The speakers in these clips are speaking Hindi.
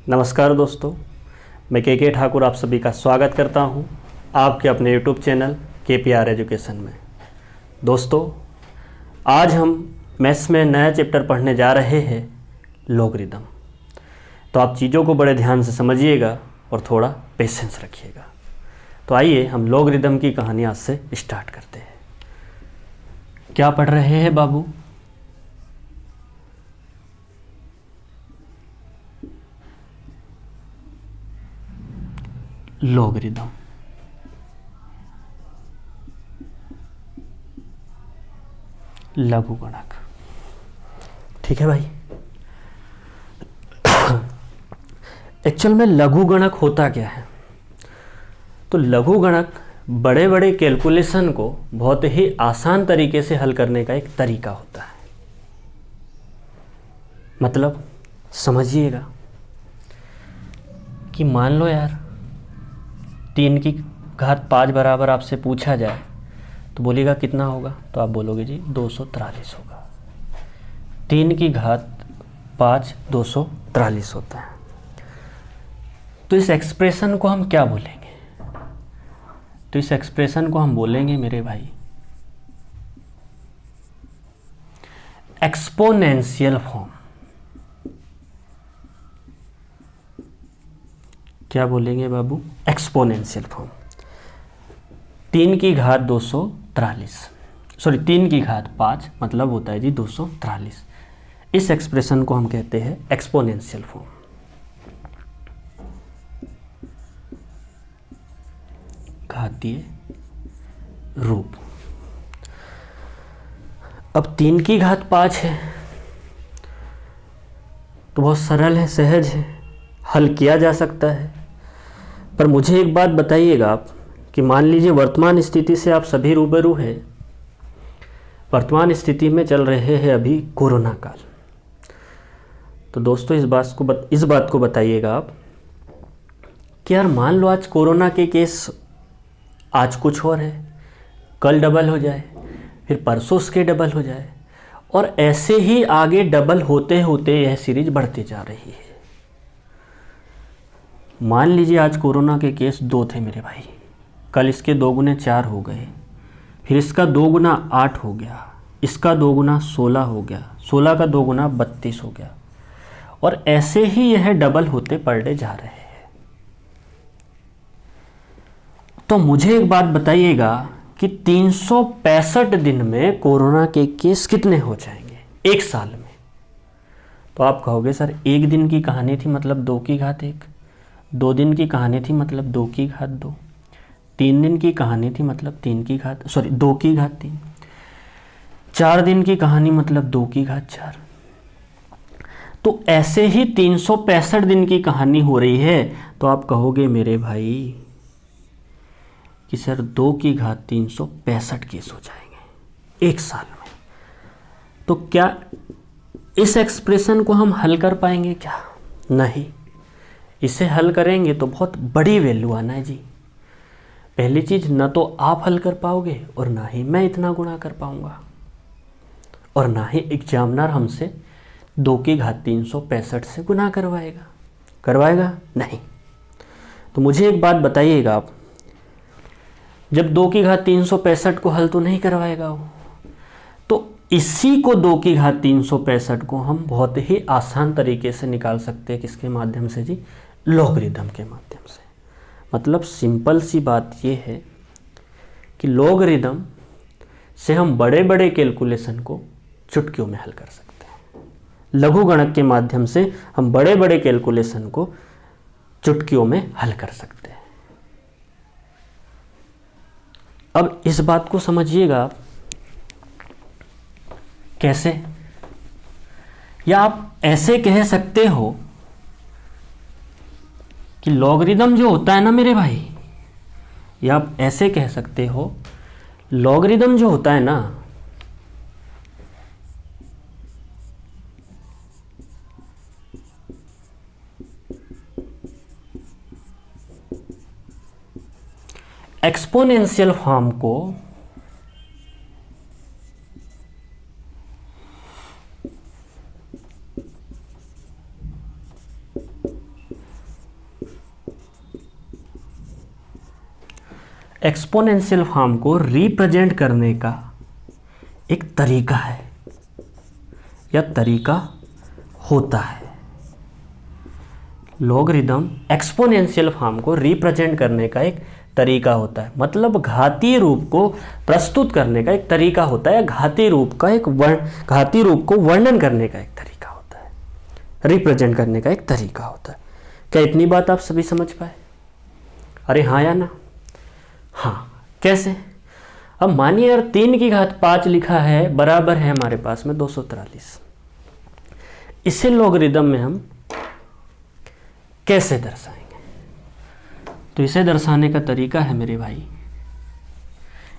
नमस्कार दोस्तों, मैं के ठाकुर आप सभी का स्वागत करता हूं आपके अपने यूट्यूब चैनल KPR एजुकेशन में। दोस्तों, आज हम मैथ्स में नया चैप्टर पढ़ने जा रहे हैं, लॉगरिदम। तो आप चीज़ों को बड़े ध्यान से समझिएगा और थोड़ा पेशेंस रखिएगा। तो आइए हम लॉगरिदम की कहानी आज से स्टार्ट करते हैं। क्या पढ़ रहे हैं बाबू? लॉगरिदम। लघुगणक। ठीक है भाई। एक्चुअल में लघुगणक होता क्या है? तो लघुगणक बड़े बड़े कैलकुलेशन को बहुत ही आसान तरीके से हल करने का एक तरीका होता है। मतलब समझिएगा कि मान लो यार 3 की घात 5 बराबर आपसे पूछा जाए तो बोलिएगा कितना होगा? तो आप बोलोगे जी 243 होगा। 3 की घात 5 243 होता है। तो इस एक्सप्रेशन को हम क्या बोलेंगे? तो इस एक्सप्रेशन को हम बोलेंगे मेरे भाई एक्सपोनेंशियल फॉर्म। क्या बोलेंगे बाबू? Exponential form. 3 की घात 243, सॉरी 3 की घात 5 मतलब होता है जी 243। इस एक्सप्रेशन को हम कहते हैं एक्सपोनेंशियल फॉर्म। घातीय रूप। अब 3 की घात 5 है तो बहुत सरल है, सहज है, हल किया जा सकता है। पर मुझे एक बात बताइएगा आप कि मान लीजिए वर्तमान स्थिति से आप सभी रूबरू हैं। वर्तमान स्थिति में चल रहे हैं अभी कोरोना काल। तो दोस्तों इस बात को बताइएगा आप कि यार मान लो आज कोरोना के केस आज कुछ और है, कल डबल हो जाए, फिर परसों उसके डबल हो जाए, और ऐसे ही आगे डबल होते होते यह सीरीज बढ़ती जा रही है। मान लीजिए आज कोरोना के केस 2 थे मेरे भाई, कल इसके 2 गुने 4 हो गए, फिर इसका 2 गुना 8 हो गया, इसका 2 गुना 16 हो गया, 16 का 2 गुना 32 हो गया, और ऐसे ही यह डबल होते पड़े जा रहे हैं। तो मुझे एक बात बताइएगा कि 365 दिन में कोरोना के केस कितने हो जाएंगे एक साल में? तो आप कहोगे सर 1 दिन की कहानी थी मतलब 2 की घात 1, 2 दिन की कहानी थी मतलब 2 की घात 2, 3 दिन की कहानी थी मतलब 2 की घात 3, 4 दिन की कहानी मतलब 2 की घात 4। तो ऐसे ही 365 दिन की कहानी हो रही है। तो आप कहोगे मेरे भाई कि सर 2 की घात 365 केस हो जाएंगे एक साल में। तो क्या इस एक्सप्रेशन को हम हल कर पाएंगे क्या? नहीं। इसे हल करेंगे तो बहुत बड़ी वैल्यू आना है जी। पहली चीज़, ना तो आप हल कर पाओगे और ना ही मैं इतना गुणा कर पाऊंगा, और ना ही एग्जामिनर हमसे 2 की घात 365 से गुणा करवाएगा नहीं। तो मुझे एक बात बताइएगा आप, जब 2 की घात 365 को हल तो नहीं करवाएगा वो, तो इसी को 2 की घात 365 को हम बहुत ही आसान तरीके से निकाल सकते हैं। किसके माध्यम से जी? लॉगरिदम के माध्यम से। मतलब सिंपल सी बात ये है कि लॉगरिदम से हम बड़े बड़े कैलकुलेशन को चुटकियों में हल कर सकते हैं। लघुगणक के माध्यम से हम बड़े बड़े कैलकुलेशन को चुटकियों में हल कर सकते हैं। अब इस बात को समझिएगा आप कैसे, या आप ऐसे कह सकते हो कि लॉगरिदम जो होता है ना मेरे भाई, या आप ऐसे कह सकते हो लॉगरिदम जो होता है ना, एक्सपोनेंशियल फॉर्म को एक्सपोनेंशियल फॉर्म को रिप्रेजेंट करने का एक तरीका है या तरीका होता है। लॉगरिदम एक्सपोनेंशियल फॉर्म को रिप्रेजेंट करने का एक तरीका होता है, मतलब घातीय रूप को प्रस्तुत करने का एक तरीका होता है, या घातीय रूप को वर्णन करने का एक तरीका होता है, रिप्रेजेंट करने का एक तरीका होता है। क्या इतनी बात आप सभी समझ पाए? अरे हाँ या ना? हाँ। कैसे? अब मानिए यार 3 की घात 5 लिखा है, बराबर है हमारे पास में 243। इसे लॉगरिदम में हम कैसे दर्शाएंगे? तो इसे दर्शाने का तरीका है मेरे भाई,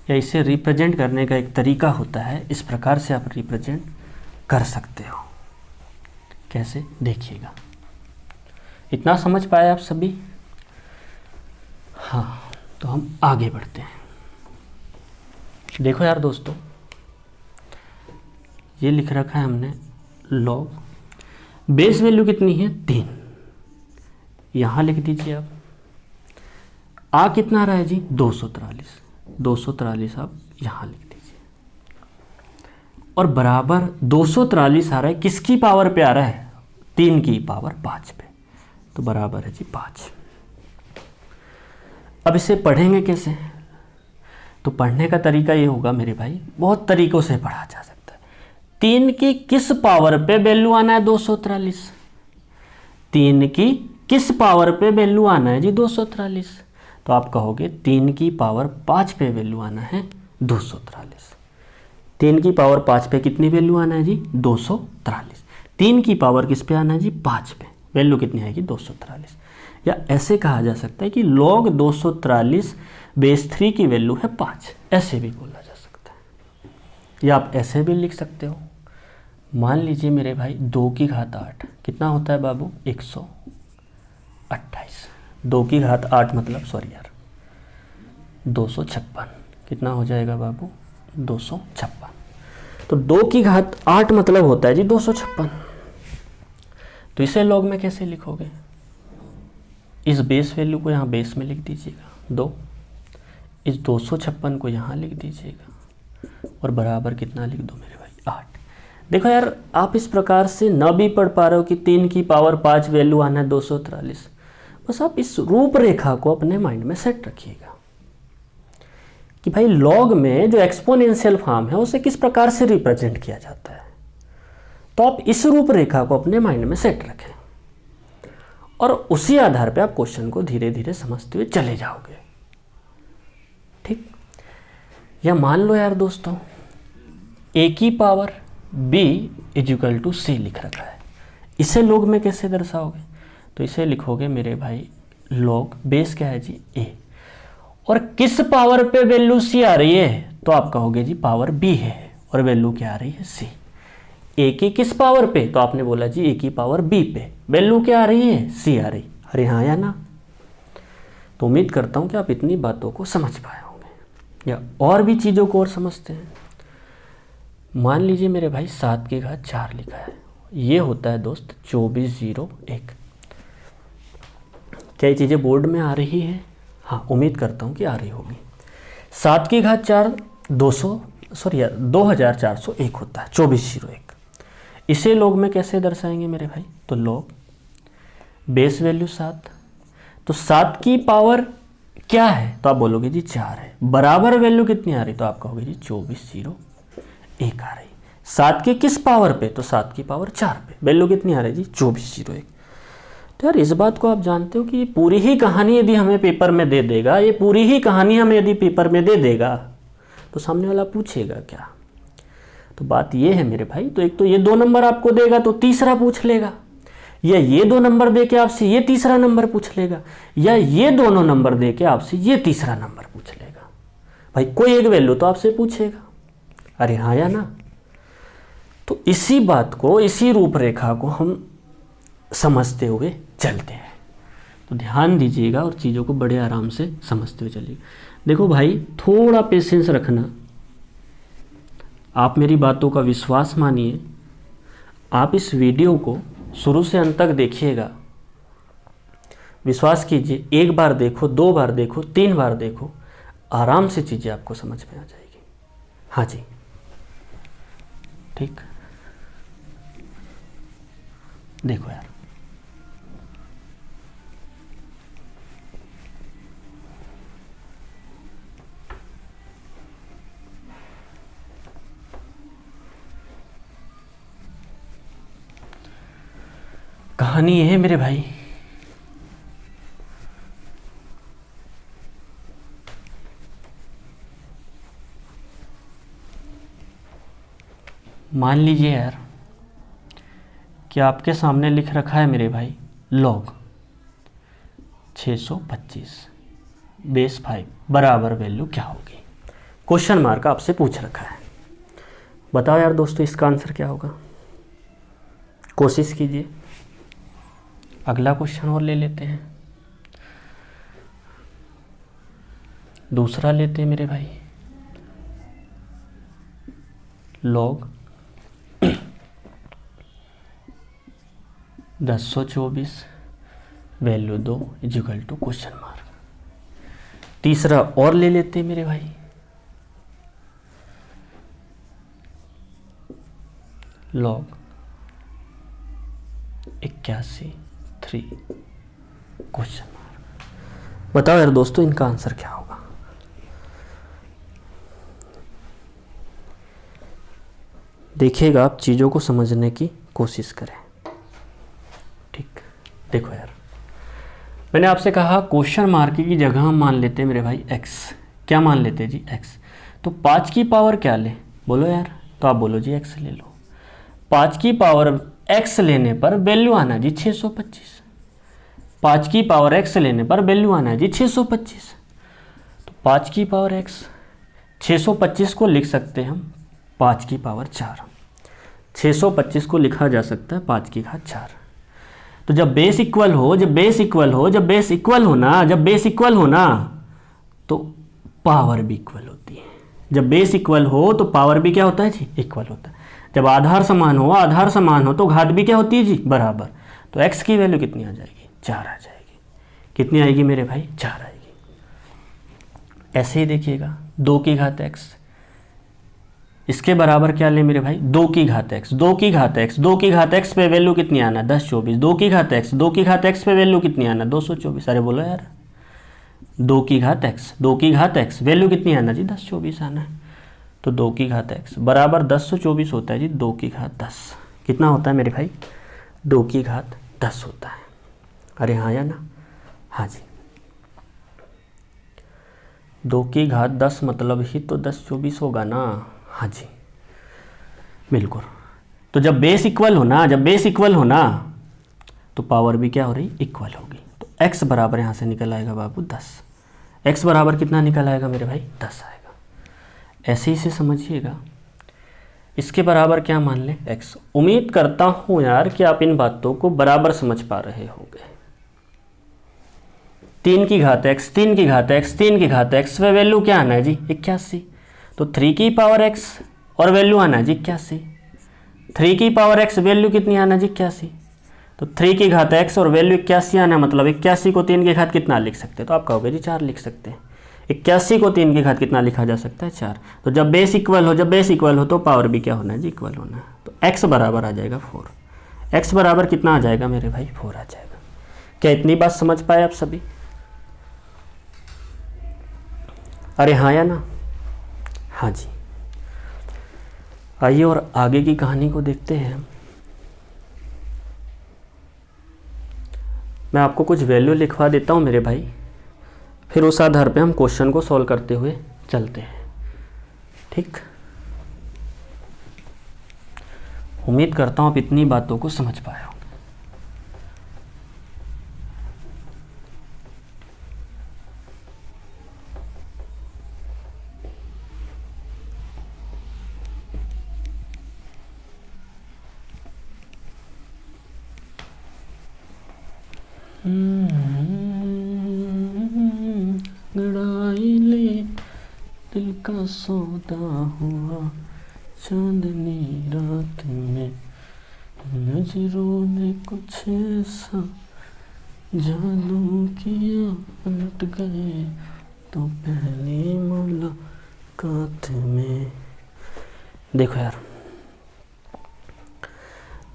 या इसे रिप्रेजेंट करने का एक तरीका होता है, इस प्रकार से आप रिप्रेजेंट कर सकते हो। कैसे? देखिएगा। इतना समझ पाए आप सभी? हाँ, तो हम आगे बढ़ते हैं। देखो यार दोस्तों, ये लिख रखा है हमने लॉग, बेस वैल्यू कितनी है? 3। यहाँ लिख दीजिए आप। आ कितना आ रहा है जी? 243। 243 आप यहाँ लिख दीजिए। और बराबर 243 आ रहा है, किसकी पावर पे आ रहा है? 3 की पावर 5 पे, तो बराबर है जी 5। अब इसे पढ़ेंगे कैसे? तो पढ़ने का तरीका ये होगा मेरे भाई, बहुत तरीकों से पढ़ा जा सकता है। 3 की किस पावर पे वैल्यू आना है? 243। 3 की किस पावर पे वैल्यू आना है जी? 243। तो आप कहोगे 3 की पावर 5 पे वैल्यू आना है 243। 3 की पावर 5 पे कितनी वैल्यू आना है जी? 243। 3 की पावर किस पे आना है जी? 5 पे। वैल्यू कितनी आएगी? 243। या ऐसे कहा जा सकता है कि log 243 बेस 3 की वैल्यू है 5, ऐसे भी बोला जा सकता है। या आप ऐसे भी लिख सकते हो, मान लीजिए मेरे भाई 2 की घात 8 कितना होता है बाबू? 128। 2 की घात 8 मतलब 256। कितना हो जाएगा बाबू? 256। तो 2 की घात 8 मतलब होता है जी 256। तो इसे log में कैसे लिखोगे? इस बेस वैल्यू को यहाँ बेस में लिख दीजिएगा 2, इस 256 को यहाँ लिख दीजिएगा, और बराबर कितना लिख दो मेरे भाई? 8। देखो यार, आप इस प्रकार से न भी पढ़ पा रहे हो कि 3 की पावर 5 वैल्यू आना है 243, बस आप इस रूपरेखा को अपने माइंड में सेट रखिएगा कि भाई लॉग में जो एक्सपोनेंशियल फॉर्म है उसे किस प्रकार से रिप्रेजेंट किया जाता है। तो आप इस रूपरेखा को अपने माइंड में सेट रखें, और उसी आधार पे आप क्वेश्चन को धीरे धीरे समझते हुए चले जाओगे। ठीक? या मान लो यार दोस्तों, a की power b equal to c लिख रखा है, इसे log में कैसे दर्शाओगे? तो इसे लिखोगे मेरे भाई log, बेस क्या है जी? a, और किस पावर पे वैल्यू c आ रही है? तो आप कहोगे जी पावर b है, और वैल्यू क्या आ रही है? c। a की किस पावर पे? तो आपने बोला जी a की पावर b पे, वैल्यू क्या आ रही है? c आ रही। अरे हाँ या ना? तो उम्मीद करता हूँ कि आप इतनी बातों को समझ पाए होंगे। या और भी चीज़ों को और समझते हैं। मान लीजिए मेरे भाई 7 की घात 4 लिखा है, ये होता है दोस्त 2401। क्या ये चीज़ें बोर्ड में आ रही है? हाँ, उम्मीद करता हूँ कि आ रही होगी। 7 की घात 4 2401 होता है, 2401। इसे log में कैसे दर्शाएंगे मेरे भाई? तो log बेस वैल्यू 7, तो 7 की पावर क्या है? तो आप बोलोगे जी 4 है, बराबर वैल्यू कितनी आ रही? तो आप कहोगे जी 2401 आ रही। 7 के किस पावर पे? तो 7 की पावर 4 पे, वैल्यू कितनी आ रही जी? 2401। तो यार इस बात को आप जानते हो कि ये पूरी ही कहानी यदि हमें पेपर में दे देगा, ये पूरी ही कहानी हमें यदि पेपर में दे देगा, तो सामने वाला पूछेगा क्या? तो बात ये है मेरे भाई, तो एक तो ये 2 नंबर आपको देगा तो तीसरा पूछ लेगा, या ये 2 नंबर दे के आपसे ये तीसरा नंबर पूछ लेगा, या ये दोनों नंबर दे के आपसे ये तीसरा नंबर पूछ लेगा। भाई कोई एक वैल्यू तो आपसे पूछेगा। अरे हाँ या ना? तो इसी बात को, इसी रूपरेखा को हम समझते हुए चलते हैं। तो ध्यान दीजिएगा और चीज़ों को बड़े आराम से समझते हुए चलिएगा। देखो भाई, थोड़ा पेशेंस रखना, आप मेरी बातों का विश्वास मानिए, आप इस वीडियो को शुरू से अंत तक देखिएगा। विश्वास कीजिए, 1 बार देखो, 2 बार देखो, 3 बार देखो, आराम से चीज़ें आपको समझ में आ जाएगी। हाँ जी, ठीक। देखो यार, कहानी ये है मेरे भाई, मान लीजिए यार कि आपके सामने लिख रखा है मेरे भाई log 625 बेस 5 बराबर वैल्यू क्या होगी। क्वेश्चन मार्क आपसे पूछ रखा है। बताओ यार दोस्तों, इसका आंसर क्या होगा? कोशिश कीजिए। अगला क्वेश्चन और ले लेते हैं, दूसरा लेते हैं मेरे भाई। log 1024 value 2 equal to question mark. तीसरा और ले लेते हैं मेरे भाई, log 81 3 क्वेश्चन मार्क। बताओ यार दोस्तों, इनका आंसर क्या होगा? देखिएगा, आप चीज़ों को समझने की कोशिश करें। ठीक, देखो यार, मैंने आपसे कहा क्वेश्चन मार्क की जगह हम मान लेते हैं मेरे भाई x। क्या मान लेते हैं जी? x। तो 5 की पावर क्या ले, बोलो यार? तो आप बोलो जी x ले लो। 5 की पावर x लेने पर वैल्यू आना जी 625। 5 की पावर x लेने पर वैल्यू आना है जी 625। तो 5 की पावर x, 625 को लिख सकते हैं हम 5 की पावर 4। 625 को लिखा जा सकता है 5 की घात 4। तो जब बेस इक्वल हो, जब बेस इक्वल हो, जब बेस इक्वल हो ना, जब बेस इक्वल हो ना, तो पावर भी इक्वल होती है। जब बेस इक्वल हो तो पावर भी क्या होता है जी? इक्वल होता है। जब आधार समान हो, आधार समान हो, तो घात भी क्या होती है जी? बराबर। तो x की वैल्यू कितनी आ जाएगी? 4 आ जाएगी। कितनी आएगी मेरे भाई? 4 आएगी। ऐसे ही देखिएगा, 2 की घात x, इसके बराबर क्या ले मेरे भाई? 2 की घात x। 2 की घात x, 2 की घात x पे वैल्यू कितनी आना? 1024। 2 की घात x, 2 की घात x पे वैल्यू कितनी आना? 224। अरे बोलो यार, 2 की घात x, 2 की घात x वैल्यू कितनी आना जी? 1024 आना है। तो 2 की घात x बराबर 1024 होता है जी 2 की घात 10। कितना होता है मेरे भाई? 2 की घात 10 होता है। अरे हाँ या ना? हाँ जी, 2 की घात 10 मतलब ही तो 1024 होगा ना? हाँ जी, बिल्कुल। तो जब बेस इक्वल हो ना, जब बेस इक्वल हो ना, तो पावर भी क्या हो रही? इक्वल होगी। तो x बराबर यहाँ से निकल आएगा बाबू 10। x बराबर कितना निकल आएगा मेरे भाई? 10 आएगा। ऐसे ही से समझिएगा, इसके बराबर क्या मान लें? x। उम्मीद करता हूँ यार कि आप इन बातों को बराबर समझ पा रहे होंगे। 3 की घात x, 3 की घात x, 3 की घात x पे वैल्यू क्या आना है जी? 81। तो 3 की पावर x और वैल्यू आना है जी 81। 3 की पावर x वैल्यू कितनी आना जी? 81। तो 3 की घात x और वैल्यू 81 आना, मतलब 81 को 3 की घात कितना लिख सकते हैं? तो आप कहोगे जी 4 लिख सकते हैं। 81 को 3 की घात कितना लिखा जा सकता है? 4। तो जब बेस इक्वल हो, जब बेस इक्वल हो तो पावर भी क्या होना है जी? इक्वल होना है। तो x बराबर आ जाएगा 4। x बराबर कितना आ जाएगा मेरे भाई? 4 आ जाएगा। क्या इतनी बात समझ पाए आप सभी? अरे हाँ या ना? हाँ जी। आइए और आगे की कहानी को देखते हैं। मैं आपको कुछ वैल्यू लिखवा देता हूँ मेरे भाई, फिर उस आधार पे हम क्वेश्चन को सॉल्व करते हुए चलते हैं। ठीक, उम्मीद करता हूँ आप इतनी बातों को समझ पाए हो। गड़ाई ले दिल का सौदा हुआ चांदनी रात में, नजरों ने कुछ ऐसा जादू किया, पलट गए तो पहली मुलाकात में। देखो यार,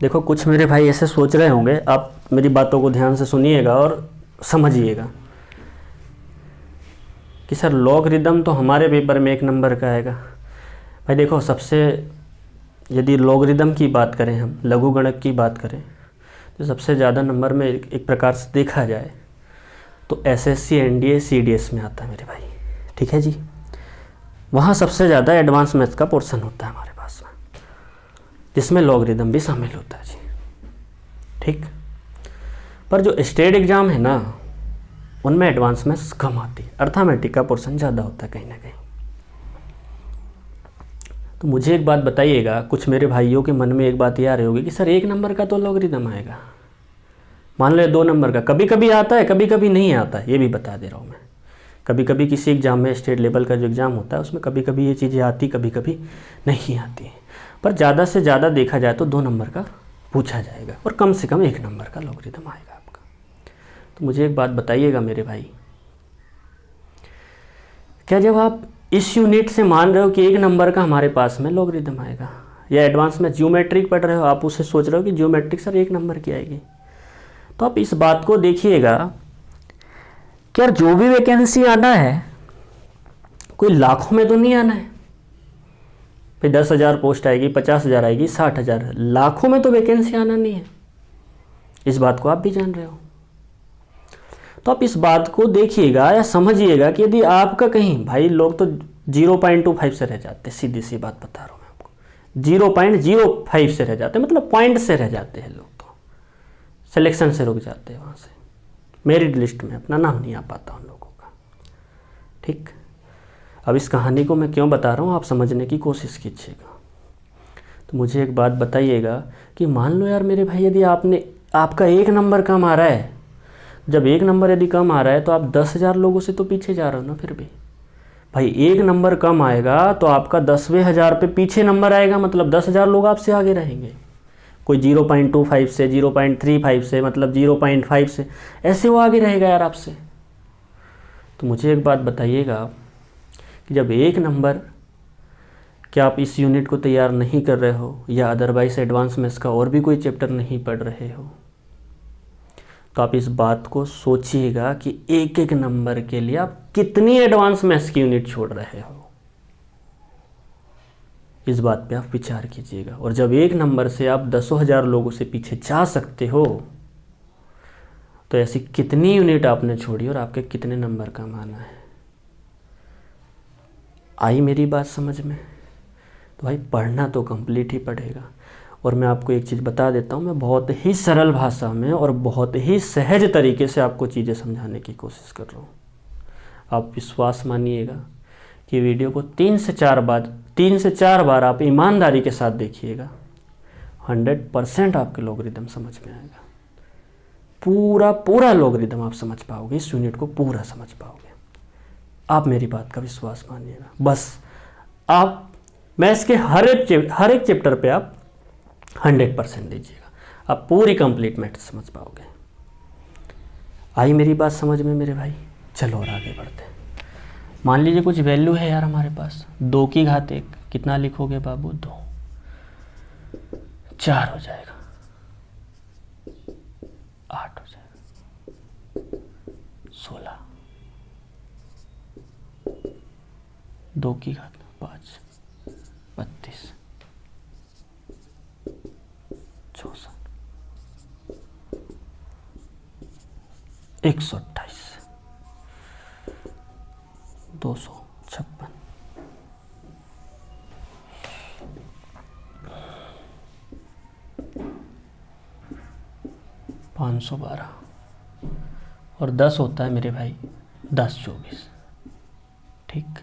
देखो कुछ मेरे भाई ऐसे सोच रहे होंगे, आप मेरी बातों को ध्यान से सुनिएगा और समझिएगा कि सर लॉगरिदम तो हमारे पेपर में 1 नंबर का आएगा। भाई देखो, सबसे यदि लॉगरिदम की बात करें, हम लघुगणक की बात करें, तो सबसे ज़्यादा नंबर में एक प्रकार से देखा जाए तो एसएससी एनडीए सीडीएस में आता है मेरे भाई। ठीक है जी, वहाँ सबसे ज़्यादा एडवांस मैथ्स का पोर्शन होता है हमारे पास में, जिसमें लॉगरिदम भी शामिल होता है जी। ठीक, पर जो स्टेट एग्ज़ाम है ना, उनमें एडवांस मैथ्स कम आती है, अर्थमेटिक का पोर्शन ज़्यादा होता है कहीं ना कहीं। तो मुझे एक बात बताइएगा, कुछ मेरे भाइयों के मन में एक बात ये आ रही होगी कि सर 1 नंबर का तो लॉगरिदम आएगा, मान लो 2 नंबर का कभी कभी आता है, कभी कभी नहीं आता है, ये भी बता दे रहा हूँ मैं। कभी कभी किसी एग्ज़ाम में, स्टेट लेवल का जो एग्ज़ाम होता है उसमें कभी कभी ये चीज़ें आती, कभी कभी नहीं आती हैं, पर ज़्यादा से ज़्यादा देखा जाए तो 2 नंबर का पूछा जाएगा और कम से कम 1 नंबर का लॉगरिदम आएगा आपका। तो मुझे एक बात बताइएगा मेरे भाई, क्या जब आप इस यूनिट से मान रहे हो कि 1 नंबर का हमारे पास में लॉगरिदम आएगा, या एडवांस में ज्योमेट्रिक पढ़ रहे हो, आप उससे सोच रहे हो कि ज्योमेट्रिक सर 1 नंबर की आएगी, तो आप इस बात को देखिएगा कि यार जो भी वैकेंसी आना है कोई लाखों में तो नहीं आना है। फिर 10,000 पोस्ट आएगी, 50,000 आएगी, 60,000, लाखों में तो वैकेंसी आना नहीं है, इस बात को आप भी जान रहे हो। तो आप इस बात को देखिएगा या समझिएगा कि यदि आपका कहीं, भाई लोग तो 0.25 से रह जाते, सीधी सी बात बता रहा हूँ मैं आपको, 0.05 से रह जाते, मतलब पॉइंट से रह जाते हैं लोग, तो सिलेक्शन से रुक जाते हैं, वहाँ से मेरिट लिस्ट में अपना नाम नहीं आ पाता उन लोगों का। ठीक, अब इस कहानी को मैं क्यों बता रहा हूँ, आप समझने की कोशिश कीजिएगा। तो मुझे एक बात बताइएगा कि मान लो यार मेरे भाई, यदि आपका 1 नंबर कम आ रहा है, जब 1 नंबर यदि कम आ रहा है तो आप 10,000 लोगों से तो पीछे जा रहे हो ना। फिर भी भाई 1 नंबर कम आएगा तो आपका 10वें हज़ार पे पीछे नंबर आएगा, मतलब 10,000 लोग आपसे आगे रहेंगे। कोई 0.25 से, 0.35 से, मतलब 0.5 से, ऐसे वो आगे रहेगा यार आपसे। तो मुझे एक बात बताइएगा कि जब 1 नंबर, क्या आप इस यूनिट को तैयार नहीं कर रहे हो या अदरवाइज एडवांस मैथ्स का और भी कोई चैप्टर नहीं पढ़ रहे हो, तो आप इस बात को सोचिएगा कि 1-1 नंबर के लिए आप कितनी एडवांस मैथ्स की यूनिट छोड़ रहे हो। इस बात पे आप विचार कीजिएगा। और जब 1 नंबर से आप 10,000 लोगों से पीछे जा सकते हो, तो ऐसी कितनी यूनिट आपने छोड़ी और आपके कितने नंबर कम आना है। आई मेरी बात समझ में? तो भाई पढ़ना तो कंप्लीट ही पड़ेगा। और मैं आपको एक चीज़ बता देता हूँ, मैं बहुत ही सरल भाषा में और बहुत ही सहज तरीके से आपको चीज़ें समझाने की कोशिश कर रहा हूँ। आप विश्वास मानिएगा कि वीडियो को 3 से 4 बार आप ईमानदारी के साथ देखिएगा, 100% आपके लॉगरिदम समझ में आएगा। पूरा लॉगरिदम आप समझ पाओगे, इस यूनिट को पूरा समझ पाओगे। आप मेरी बात का विश्वास मानिएगा। बस आप मैथ्स के हर एक चैप्टर पे आप 100% दीजिएगा, आप पूरी कंप्लीट मैथ्स समझ पाओगे। आई मेरी बात समझ में मेरे भाई? चलो और आगे बढ़ते हैं। मान लीजिए कुछ वैल्यू है यार हमारे पास, 2 की घात 1, कितना लिखोगे बाबू? 2, 4 हो जाएगा, 8 हो जाएगा, 16, 2 की घात 5, 32, 64, 128, 256, 512 और 10 होता है मेरे भाई 10, 24। ठीक,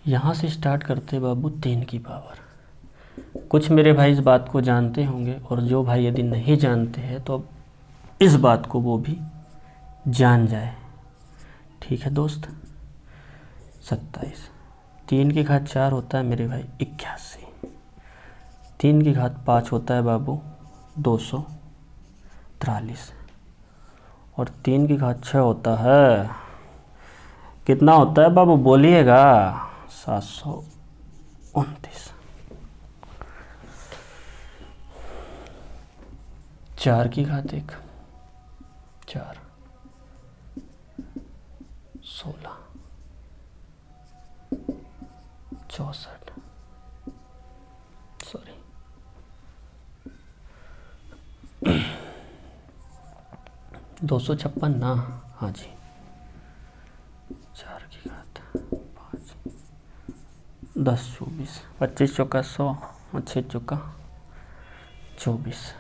यहाँ से स्टार्ट करते बाबू 3 की पावर। कुछ मेरे भाई इस बात को जानते होंगे और जो भाई यदि नहीं जानते हैं तो अब इस बात को वो भी जान जाए। ठीक है दोस्त, 27, 3 की घात 4 होता है मेरे भाई 81, 3 की घात 5 होता है बाबू 243 और 3 की घात 6 होता है कितना होता है बाबू, बोलिएगा। 729। 4 की घात 1, 4, 16, 64, सॉरी 256 ना, हाँ जी। 4 की घात 5, 10, 24, 25 चौका 100 और 6 चौका 24,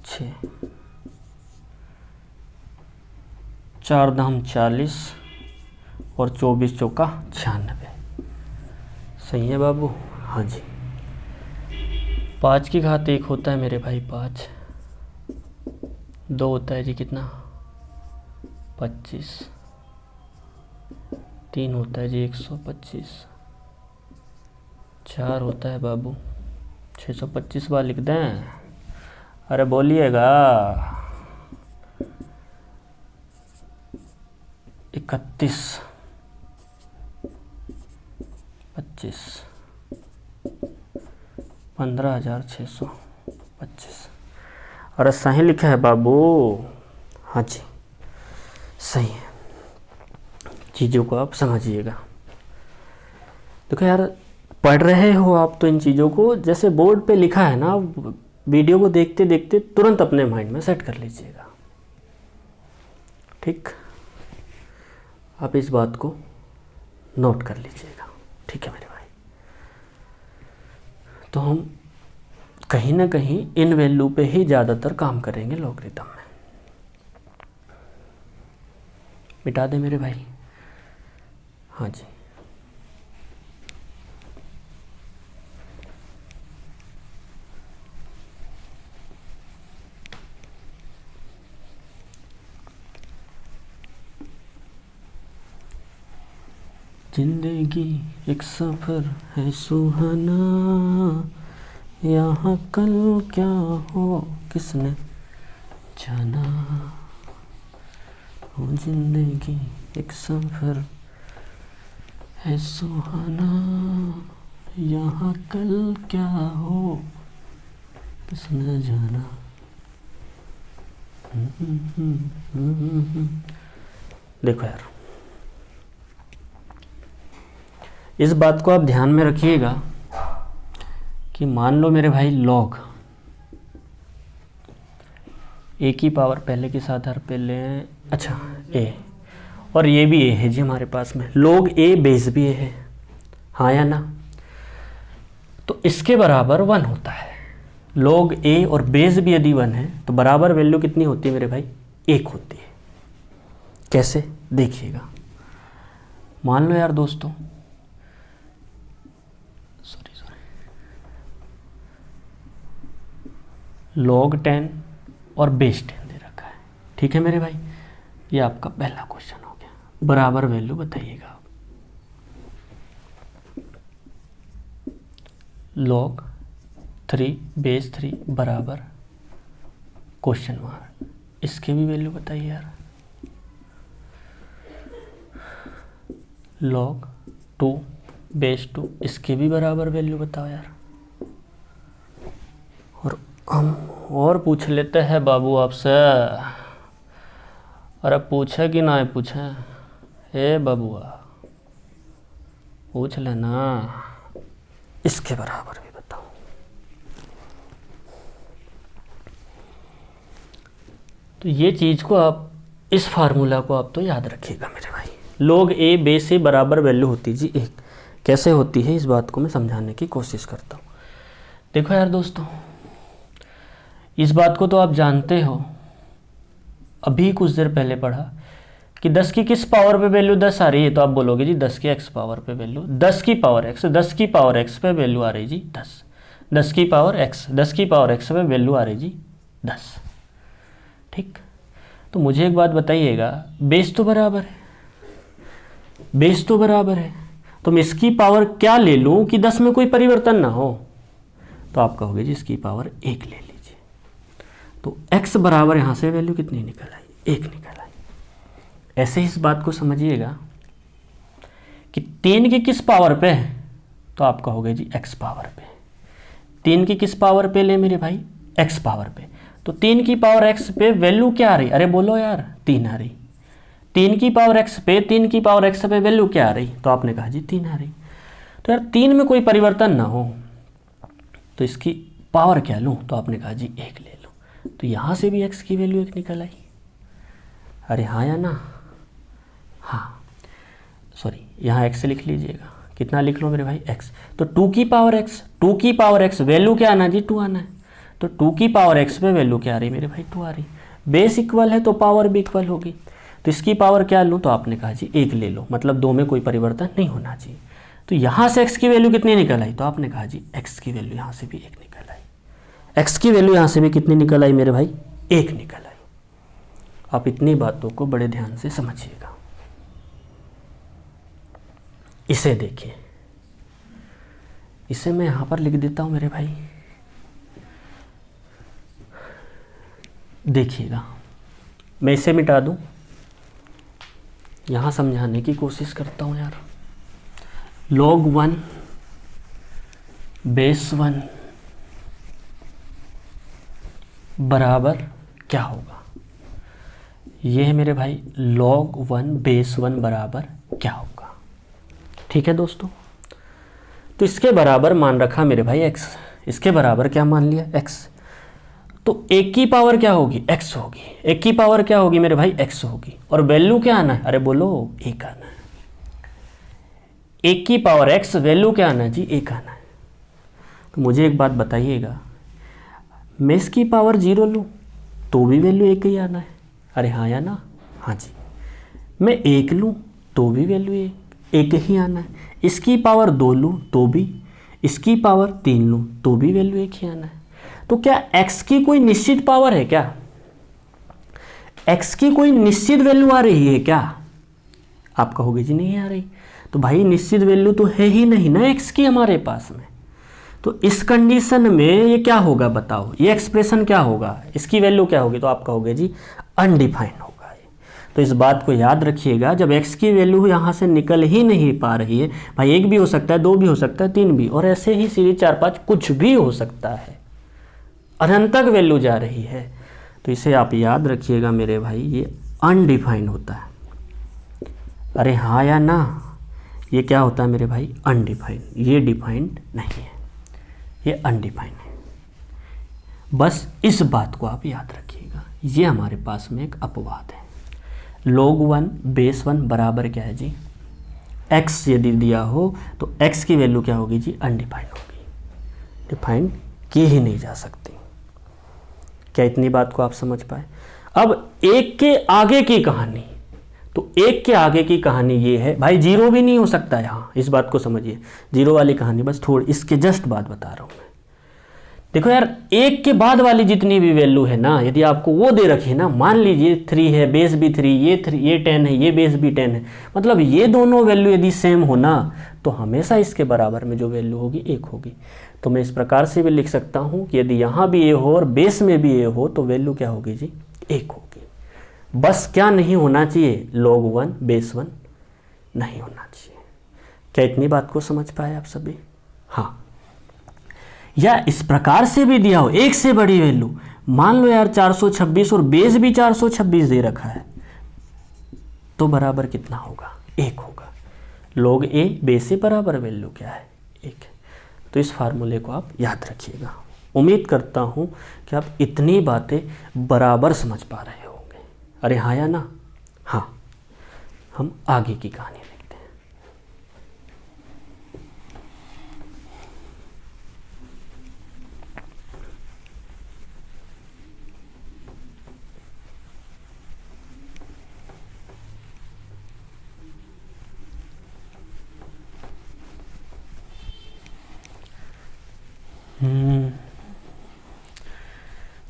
6, 4 दाम 40 और 24 चौका 96। सही है बाबू, हाँ जी। 5 की घात 1 होता है मेरे भाई 5, 2 होता है जी कितना 25, 3 होता है जी 125, 4 होता है बाबू 625 बार लिख दें। अरे बोलिएगा। 31, 25, 15,625। अरे सही लिखा है बाबू, हाँ जी सही है। चीज़ों को आप समझिएगा। देखो यार, पढ़ रहे हो आप तो इन चीज़ों को जैसे बोर्ड पे लिखा है ना, वीडियो को देखते देखते तुरंत अपने माइंड में सेट कर लीजिएगा। ठीक, आप इस बात को नोट कर लीजिएगा। ठीक है मेरे भाई। तो हम कहीं ना कहीं इन वैल्यू पे ही ज़्यादातर काम करेंगे लॉगरिथम में। मिटा दे मेरे भाई, हाँ जी। जिंदगी एक सफ़र है सुहाना, यहाँ कल क्या हो किसने जाना। हो जिंदगी एक सफ़र है सुहाना, यहाँ कल क्या हो किसने जाना। देखो यार, इस बात को आप ध्यान में रखिएगा कि मान लो मेरे भाई लॉग ए की पावर पहले के साथ हर पहले, अच्छा ए, और ये भी ए है जी हमारे पास में, लॉग ए बेस भी ए है, हाँ या ना। तो इसके बराबर 1 होता है। लॉग ए और बेस भी यदि 1 है तो बराबर वैल्यू कितनी होती है मेरे भाई, 1 होती है। कैसे, देखिएगा। मान लो यार दोस्तों, log 10 और बेस 10 दे रखा है। ठीक है मेरे भाई, ये आपका पहला क्वेश्चन हो गया। बराबर वैल्यू बताइएगा आप। log 3 बेस 3 बराबर क्वेश्चन मार्क, इसके भी वैल्यू बताइए यार। log 2 बेस 2, इसके भी बराबर वैल्यू बताओ यार। और हम और पूछ लेते हैं बाबू आपसे। अरे पूछे कि ना पूछे, हे बाबुआ पूछ लेना, इसके बराबर भी बताओ। तो ये चीज़ को आप, इस फार्मूला को आप तो याद रखिएगा मेरे भाई। log ए बेस ए बराबर वैल्यू होती जी 1। कैसे होती है इस बात को मैं समझाने की कोशिश करता हूँ। देखो यार दोस्तों, इस बात को तो आप जानते हो, अभी कुछ देर पहले पढ़ा कि 10 की किस पावर पे वैल्यू 10 आ रही है, तो आप बोलोगे जी 10 की x पावर पे वैल्यू, 10 की पावर x, 10 की पावर x पे वैल्यू आ रही जी 10, 10 की पावर x, 10 की पावर x पे वैल्यू आ रही जी 10। ठीक, तो मुझे एक बात बताइएगा, बेस तो बराबर है, बेस तो बराबर है, तो मैं इसकी पावर क्या ले लूँ कि 10 में कोई परिवर्तन ना हो, तो आप कहोगे जी इसकी पावर 1 ले लीजिए। तो x बराबर यहाँ से वैल्यू कितनी निकल आई, 1 निकल आई। ऐसे ही इस बात को समझिएगा कि 3 की किस पावर पे है, तो आप कहोगे जी x पावर पे। 3 की किस पावर पे ले मेरे भाई, x पावर पे। तो 3 की पावर x पे वैल्यू क्या आ रही, अरे बोलो यार 3 आ रही। 3 की पावर x पे, 3 की पावर x पे वैल्यू क्या आ रही, तो आपने कहा जी 3 आ रही। तो यार 3 में कोई परिवर्तन ना हो तो इसकी पावर क्या लूँ, तो आपने कहा जी 1 ले लो। तो यहाँ से भी x की वैल्यू 1 निकल आई। अरे हाँ या ना, हाँ सॉरी, यहाँ x लिख लीजिएगा। कितना लिख लो मेरे भाई, x। तो 2 की पावर x, 2 की पावर x वैल्यू क्या आना जी, 2 आना है। तो 2 की पावर x पे वैल्यू क्या आ रही मेरे भाई, 2 आ रही। बेस इक्वल है तो पावर भी इक्वल होगी। तो इसकी पावर क्या लूँ, तो आपने कहा जी 1 ले लो, मतलब 2 में कोई परिवर्तन नहीं होना चाहिए। तो यहाँ से x की वैल्यू कितनी निकल आई, तो आपने कहा जी x की वैल्यू यहाँ से भी 1 निकल आई। x की वैल्यू यहाँ से भी कितनी निकल आई मेरे भाई, 1 निकल आई। आप इतनी बातों को बड़े ध्यान से समझिएगा। इसे देखिए, इसे मैं यहाँ पर लिख देता हूँ मेरे भाई, देखिएगा। मैं इसे मिटा दूँ, यहाँ समझाने की कोशिश करता हूँ यार। log 1 बेस 1 बराबर क्या होगा, ये है मेरे भाई log 1 बेस 1 बराबर क्या होगा। ठीक है दोस्तों, तो इसके बराबर मान रखा मेरे भाई x, इसके बराबर क्या मान लिया x। तो 1 की पावर क्या होगी, x होगी। 1 की पावर क्या होगी मेरे भाई, x होगी। और वैल्यू क्या आना है, अरे बोलो 1 आना है। 1 की पावर x, वैल्यू क्या आना है जी, 1 आना है। तो मुझे एक बात बताइएगा, मैं इसकी पावर 0 लूँ तो भी वैल्यू 1 ही आना है, अरे हाँ या ना, हाँ जी। मैं 1 लूँ तो भी वैल्यू 1 ही आना है। इसकी पावर 2 लूँ तो भी, इसकी पावर 3 लूँ तो भी वैल्यू 1 ही आना है। तो क्या x की कोई निश्चित पावर है क्या, x की कोई निश्चित वैल्यू आ रही है क्या, आप कहोगे जी नहीं आ रही। तो भाई निश्चित वैल्यू तो है ही नहीं ना x की हमारे पास में। तो इस कंडीशन में ये क्या होगा बताओ, ये एक्सप्रेशन क्या होगा, इसकी वैल्यू क्या होगी, तो आप कहोगे जी अनडिफाइंड होगा ये। तो इस बात को याद रखिएगा, जब x की वैल्यू यहाँ से निकल ही नहीं पा रही है, भाई 1 भी हो सकता है, 2 भी हो सकता है, 3 भी, और ऐसे ही सीरीज 4 5 कुछ भी हो सकता है, अनंत तक वैल्यू जा रही है। तो इसे आप याद रखिएगा मेरे भाई, ये अनडिफाइंड होता है। अरे हाँ या ना, ये क्या होता है मेरे भाई, अनडिफाइंड। ये डिफाइंड नहीं है, ये अनडिफाइंड है। बस इस बात को आप याद रखिएगा, ये हमारे पास में एक अपवाद है। log 1 बेस 1 बराबर क्या है जी, x यदि दिया हो तो x की वैल्यू क्या होगी जी, अनडिफाइंड होगी, डिफाइंड की ही नहीं जा सकती। क्या इतनी बात को आप समझ पाए। अब 1 के आगे की कहानी, तो 1 के आगे की कहानी ये है भाई, 0 भी नहीं हो सकता यहाँ, इस बात को समझिए। 0 वाली कहानी बस थोड़ी इसके जस्ट बाद बता रहा हूँ मैं। देखो यार, 1 के बाद वाली जितनी भी वैल्यू है ना, यदि आपको वो दे रखी है ना, मान लीजिए 3 है, बेस भी 3, ये 10 है, ये बेस भी 10 है, मतलब ये दोनों वैल्यू यदि सेम हो ना, तो हमेशा इसके बराबर में जो वैल्यू होगी 1 होगी। तो मैं इस प्रकार से भी लिख सकता हूँ कि यदि यहाँ भी ये हो और बेस में भी ये हो, तो वैल्यू क्या होगी जी, 1 होगी। बस क्या नहीं होना चाहिए, log 1 बेस 1 नहीं होना चाहिए। क्या इतनी बात को समझ पाए आप सभी। हाँ, या इस प्रकार से भी दिया हो 1 से बड़ी वैल्यू, मान लो यार 426 और बेस भी 426 दे रखा है, तो बराबर कितना होगा, 1 होगा। log a बेस से बराबर वैल्यू क्या है, 1। तो इस फार्मूले को आप याद रखिएगा। उम्मीद करता हूँ कि आप इतनी बातें बराबर समझ पा रहे होंगे। अरे हाँ या ना, हाँ। हम आगे की कहानी देखते हैं।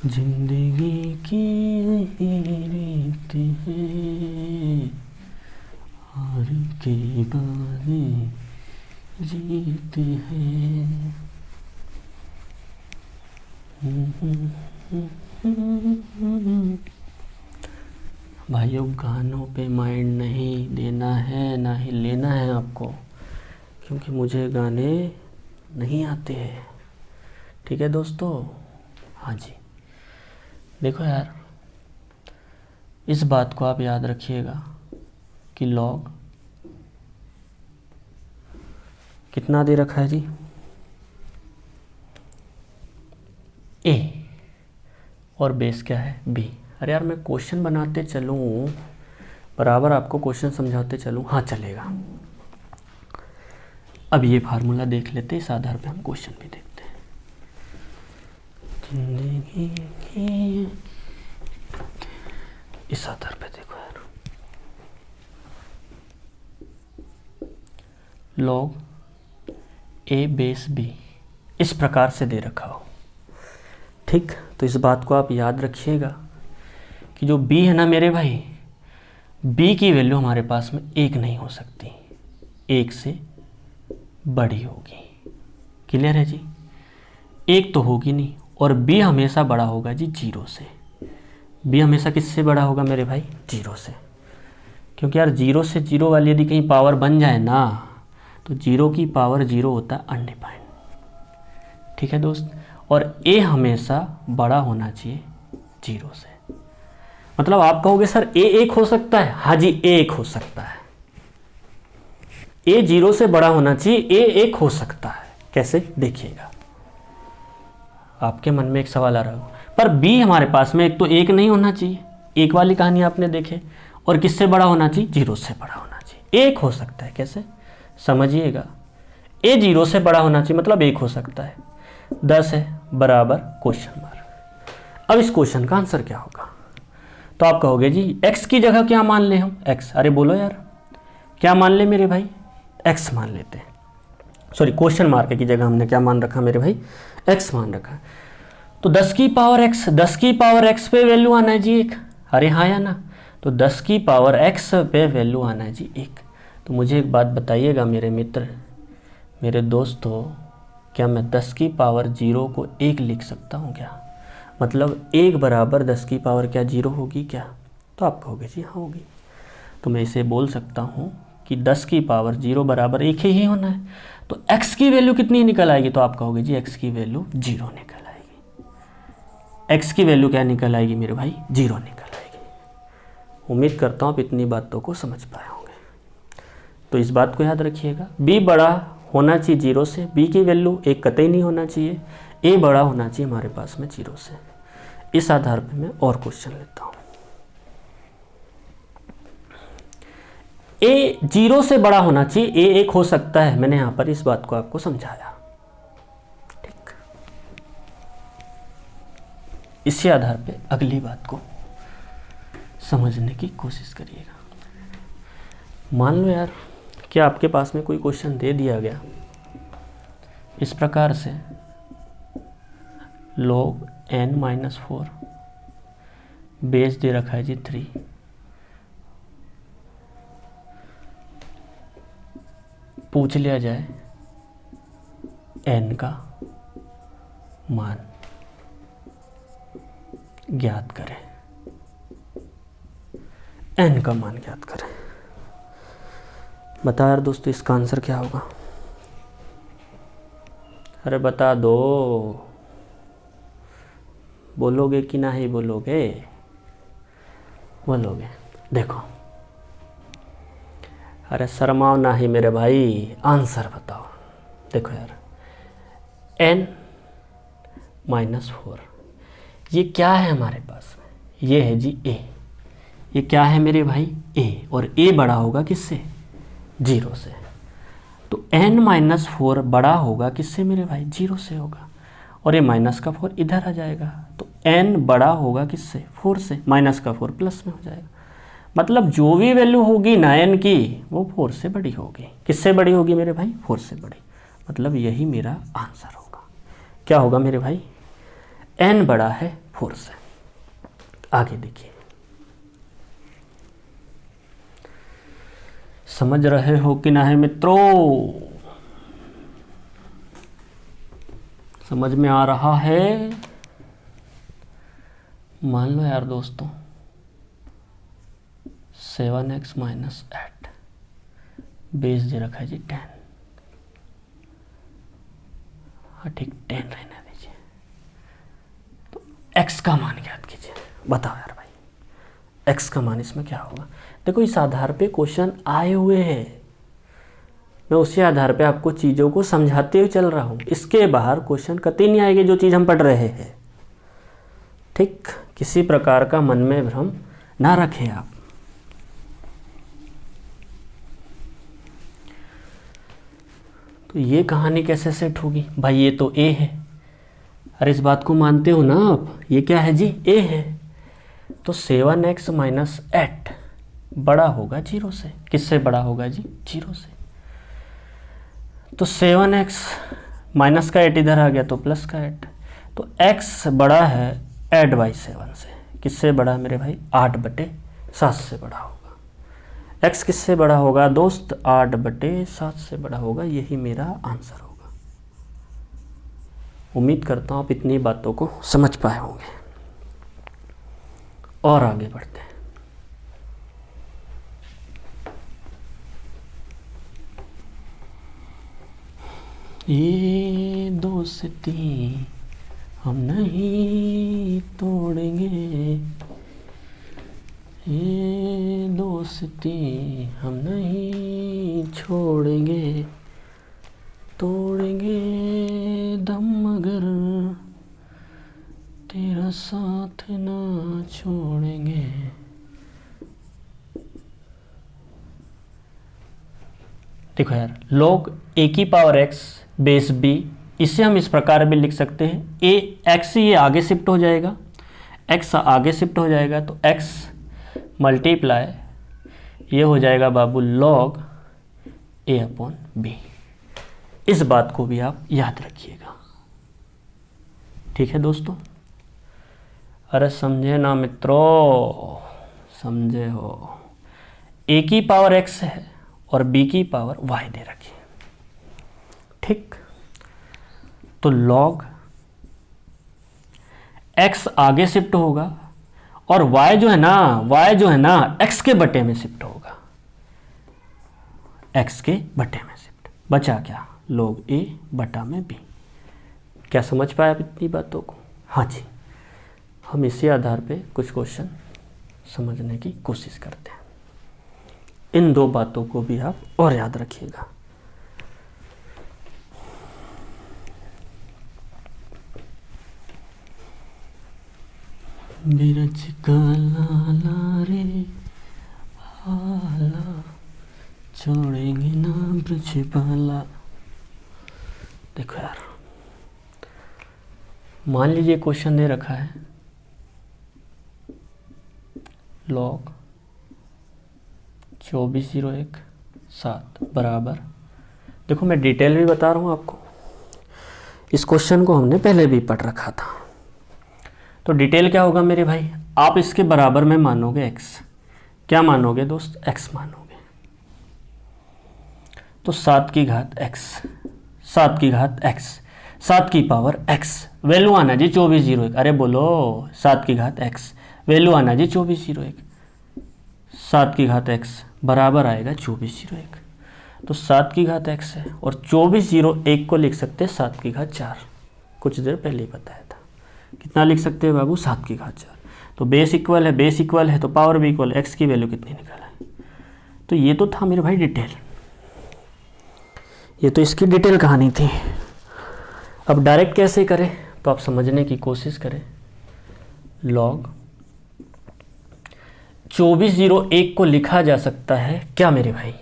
जिंदगी की रीत है, हार के बाद जीत है। भाइयों गानों पे माइंड नहीं देना है, ना ही लेना है आपको, क्योंकि मुझे गाने नहीं आते हैं। ठीक है दोस्तों। हाँ जी, देखो यार, इस बात को आप याद रखिएगा कि लॉग कितना दे रखा है जी, ए, और बेस क्या है, बी। अरे यार, मैं क्वेश्चन बनाते चलूँ, बराबर आपको क्वेश्चन समझाते चलूँ, हाँ चलेगा। अब ये फार्मूला देख लेते हैं, इस आधार पे हम क्वेश्चन भी देखते हैं। जिंदगी की इस आधार पे देखो यार, लॉग ए बेस बी इस प्रकार से दे रखा हो। ठीक, तो इस बात को आप याद रखिएगा कि जो b है ना मेरे भाई, b की वैल्यू हमारे पास में एक नहीं हो सकती, एक से बड़ी होगी। क्लियर है जी, एक तो होगी नहीं, और b हमेशा बड़ा होगा जी जीरो से। b हमेशा किससे बड़ा होगा मेरे भाई, जीरो से। क्योंकि यार जीरो से जीरो वाली यदि कहीं पावर बन जाए ना, तो जीरो की पावर जीरो होता है अनडिफाइंड। ठीक है दोस्त, और a हमेशा बड़ा होना चाहिए जीरो से। मतलब आप कहोगे सर a एक हो सकता है, हाँ जी a एक हो सकता है, a जीरो से बड़ा होना चाहिए, a एक हो सकता है। कैसे, देखिएगा, आपके मन में एक सवाल आ रहा हो, पर b हमारे पास में एक तो एक नहीं होना चाहिए, एक वाली कहानी आपने देखे, और किससे बड़ा होना चाहिए, जीरो से बड़ा होना चाहिए। एक हो सकता है, कैसे समझिएगा, a जीरो से बड़ा होना चाहिए मतलब एक हो सकता है। 10 है बराबर क्वेश्चन मार्क। अब इस क्वेश्चन का आंसर क्या होगा, तो आप कहोगे जी x की जगह क्या मान ले हम, x, अरे बोलो यार क्या मान ले मेरे भाई, x मान लेते हैं। सॉरी, क्वेश्चन मार्क की जगह हमने क्या मान रखा मेरे भाई, x मान रखा। तो 10 की पावर x, 10 की पावर x पे वैल्यू आना है जी एक, अरे हाँ या ना, तो 10 की पावर x पे वैल्यू आना है जी एक। तो मुझे एक बात बताइएगा मेरे मित्र, मेरे दोस्तों, क्या मैं 10 की पावर जीरो को एक लिख सकता हूँ क्या, मतलब एक बराबर 10 की पावर क्या जीरो होगी क्या, तो आप कहोगे जी हाँ होगी। तो मैं इसे बोल सकता हूँ कि 10 की पावर जीरो बराबर एक ही होना है, तो x की वैल्यू कितनी निकल आएगी, तो आप कहोगे जी x की वैल्यू जीरो निकल आएगी। x की वैल्यू क्या निकल आएगी मेरे भाई, जीरो निकल आएगी। उम्मीद करता हूँ आप इतनी बातों को समझ पाए होंगे। तो इस बात को याद रखिएगा, b बड़ा होना चाहिए जीरो से, b की वैल्यू एक कतई नहीं होना चाहिए, a बड़ा होना चाहिए हमारे पास में जीरो से। इस आधार पे मैं और क्वेश्चन लेता हूँ। a जीरो से बड़ा होना चाहिए, a एक हो सकता है, मैंने यहाँ पर इस बात को आपको समझाया। ठीक, इसी आधार पे अगली बात को समझने की कोशिश करिएगा। मान लो यार कि आपके पास में कोई क्वेश्चन दे दिया गया इस प्रकार से, log n-4 बेस दे रखा है जी 3, पूछ लिया जाए n का मान ज्ञात करें, n का मान ज्ञात करें। बता यार दोस्तों इसका आंसर क्या होगा, अरे बता दो, बोलोगे कि नहीं बोलोगे, बोलोगे। देखो, अरे शर्माओ ना ही मेरे भाई, आंसर बताओ। देखो यार, n-4 ये क्या है हमारे पास में, ये है जी a, ये क्या है मेरे भाई a, और a बड़ा होगा किससे, जीरो से। तो n-4 बड़ा होगा किससे मेरे भाई, जीरो से होगा, और ये माइनस का 4 इधर आ जाएगा, तो n बड़ा होगा किससे, 4 से, माइनस का 4 प्लस में हो जाएगा। मतलब जो भी वैल्यू होगी ना n की, वो 4 से बड़ी होगी। किससे बड़ी होगी मेरे भाई, 4 से बड़ी। मतलब यही मेरा आंसर होगा। क्या होगा मेरे भाई, n बड़ा है 4 से। आगे देखिए, समझ रहे हो कि ना है मित्रों, समझ में आ रहा है। मान लो यार दोस्तों 7x माइनस 8, बेस दे रखा है जी 10। हाँ ठीक, 10 रहने दीजिए। तो x का मान ज्ञात कीजिए। बताओ यार भाई, x का मान इसमें क्या होगा? देखो इस आधार पे क्वेश्चन आए हुए हैं, मैं उसी आधार पे आपको चीज़ों को समझाते हुए चल रहा हूँ। इसके बाहर क्वेश्चन कतई नहीं आएंगे जो चीज़ हम पढ़ रहे हैं। ठीक, किसी प्रकार का मन में भ्रम ना रखें आप। तो ये कहानी कैसे सेट होगी भाई? ये तो a है। अरे इस बात को मानते हो ना आप? ये क्या है जी? a है। तो 7x माइनस 8 बड़ा होगा 0 से। किससे बड़ा होगा जी? 0 से। तो 7x माइनस का 8 इधर आ गया तो प्लस का 8। तो x बड़ा है 8/7 से। किससे बड़ा है मेरे भाई? 8/7 से बड़ा होगा। x किससे बड़ा होगा दोस्त? 8/7 से बड़ा होगा। यही मेरा आंसर होगा। उम्मीद करता हूँ आप इतनी बातों को समझ पाए होंगे। और आगे बढ़ते हैं। ये दोस्ती हम नहीं तोड़ेंगे, ये दोस्ती हम नहीं छोड़ेंगे, तोड़ेंगे दम मगर तेरा साथ ना छोड़ेंगे। देखो यार, log a की पावर x बेस b, इसे हम इस प्रकार भी लिख सकते हैं। x ये आगे शिफ्ट हो जाएगा, x आगे शिफ्ट हो जाएगा तो x मल्टीप्लाई ये हो जाएगा बाबू log a/b। इस बात को भी आप याद रखिएगा। ठीक है दोस्तों? अरे समझे ना मित्रों? समझे हो? a की पावर x है और b की पावर y दे रखी है। ठीक, तो log x आगे शिफ्ट होगा और y जो है ना x के बटे में शिफ्ट होगा। x के बटे में शिफ्ट, बचा क्या? log a बटा में b। क्या समझ पाए आप इतनी बातों को? हाँ जी, हम इसी आधार पे कुछ क्वेश्चन समझने की कोशिश करते हैं। इन दो बातों को भी आप और याद रखिएगा। बिरज का लाला रे आला, छोड़ेंगे ना ब्रज बाला। देखो यार, मान लीजिए क्वेश्चन दे रखा है log 2401/7 बराबर, देखो मैं डिटेल भी बता रहा हूँ आपको, इस क्वेश्चन को हमने पहले भी पढ़ रखा था। तो डिटेल क्या होगा मेरे भाई? आप इसके बराबर में मानोगे x। क्या मानोगे दोस्त? x मानोगे। तो 7 की घात x, 7 की घात x, 7 की पावर x, वैल्यू आना जी 2401। अरे बोलो, 7 की घात x, वैल्यू आना जी 2401। 7 की घात x बराबर आएगा 2401। तो 7 की घात x है और 2401 को लिख सकते हैं 7 की घात 4। कुछ देर पहले ही बताया था। कितना लिख सकते हैं बाबू? 7 की घात 4। तो बेस इक्वल है तो पावर भी इक्वल है। x की वैल्यू कितनी निकाला है? तो ये तो था मेरे भाई डिटेल, ये तो इसकी डिटेल कहानी थी। अब डायरेक्ट कैसे करें? तो आप समझने की कोशिश करें। log 2401 को लिखा जा सकता है क्या मेरे भाई?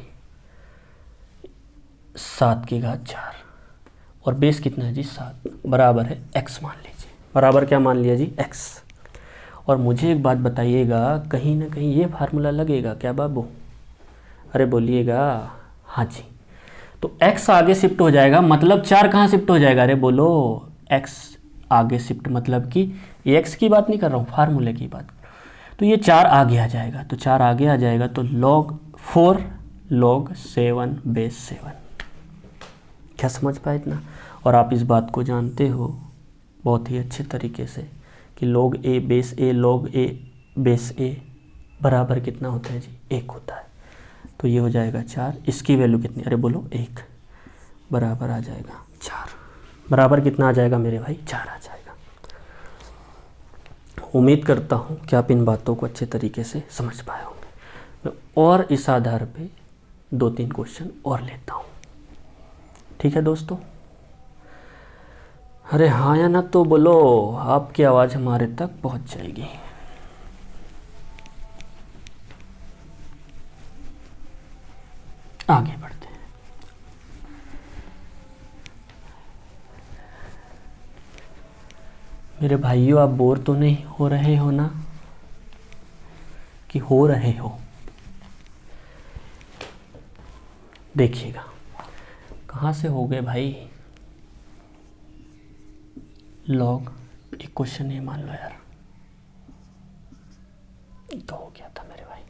7 की घात 4 और बेस कितना है जी? 7 बराबर है x मान लीजिए। बराबर क्या मान लिया जी? x। और मुझे एक बात बताइएगा, कहीं ना कहीं ये फार्मूला लगेगा क्या बाबू? अरे बोलिएगा। हाँ जी, तो x आगे शिफ्ट हो जाएगा, मतलब 4 कहाँ शिफ्ट हो जाएगा? अरे बोलो, x आगे शिफ्ट, मतलब कि ये x की बात नहीं कर रहा हूँ, फार्मूले की बात। तो ये 4 आगे आ जाएगा, तो 4 आगे आ जाएगा तो log 4 log 7 बेस 7। क्या समझ पाए इतना? और आप इस बात को जानते हो बहुत ही अच्छे तरीके से कि log a base a log a base a बराबर कितना होता है जी, 1 होता है। तो ये हो जाएगा 4, इसकी वैल्यू कितनी, अरे बोलो 1, बराबर आ जाएगा 4। बराबर कितना आ जाएगा मेरे भाई, 4 आ जाएगा। उम्मीद करता हूँ कि आप इन बातों को अच्छे तरीके से समझ पाए होंगे। मैं और इस आधार पे 2-3 क्वेश्चन और लेता हूँ, ठीक है दोस्तों। अरे हाँ या ना तो बोलो, आपकी आवाज़ हमारे तक पहुँच जाएगी। आगे बढ़ते हैं। मेरे भाइयों, आप बोर तो नहीं हो रहे हो ना, कि हो रहे हो? देखिएगा, कहाँ से हो गए भाई लॉग, एक क्वेश्चन ये मान लो यार, तो हो गया था मेरे भाई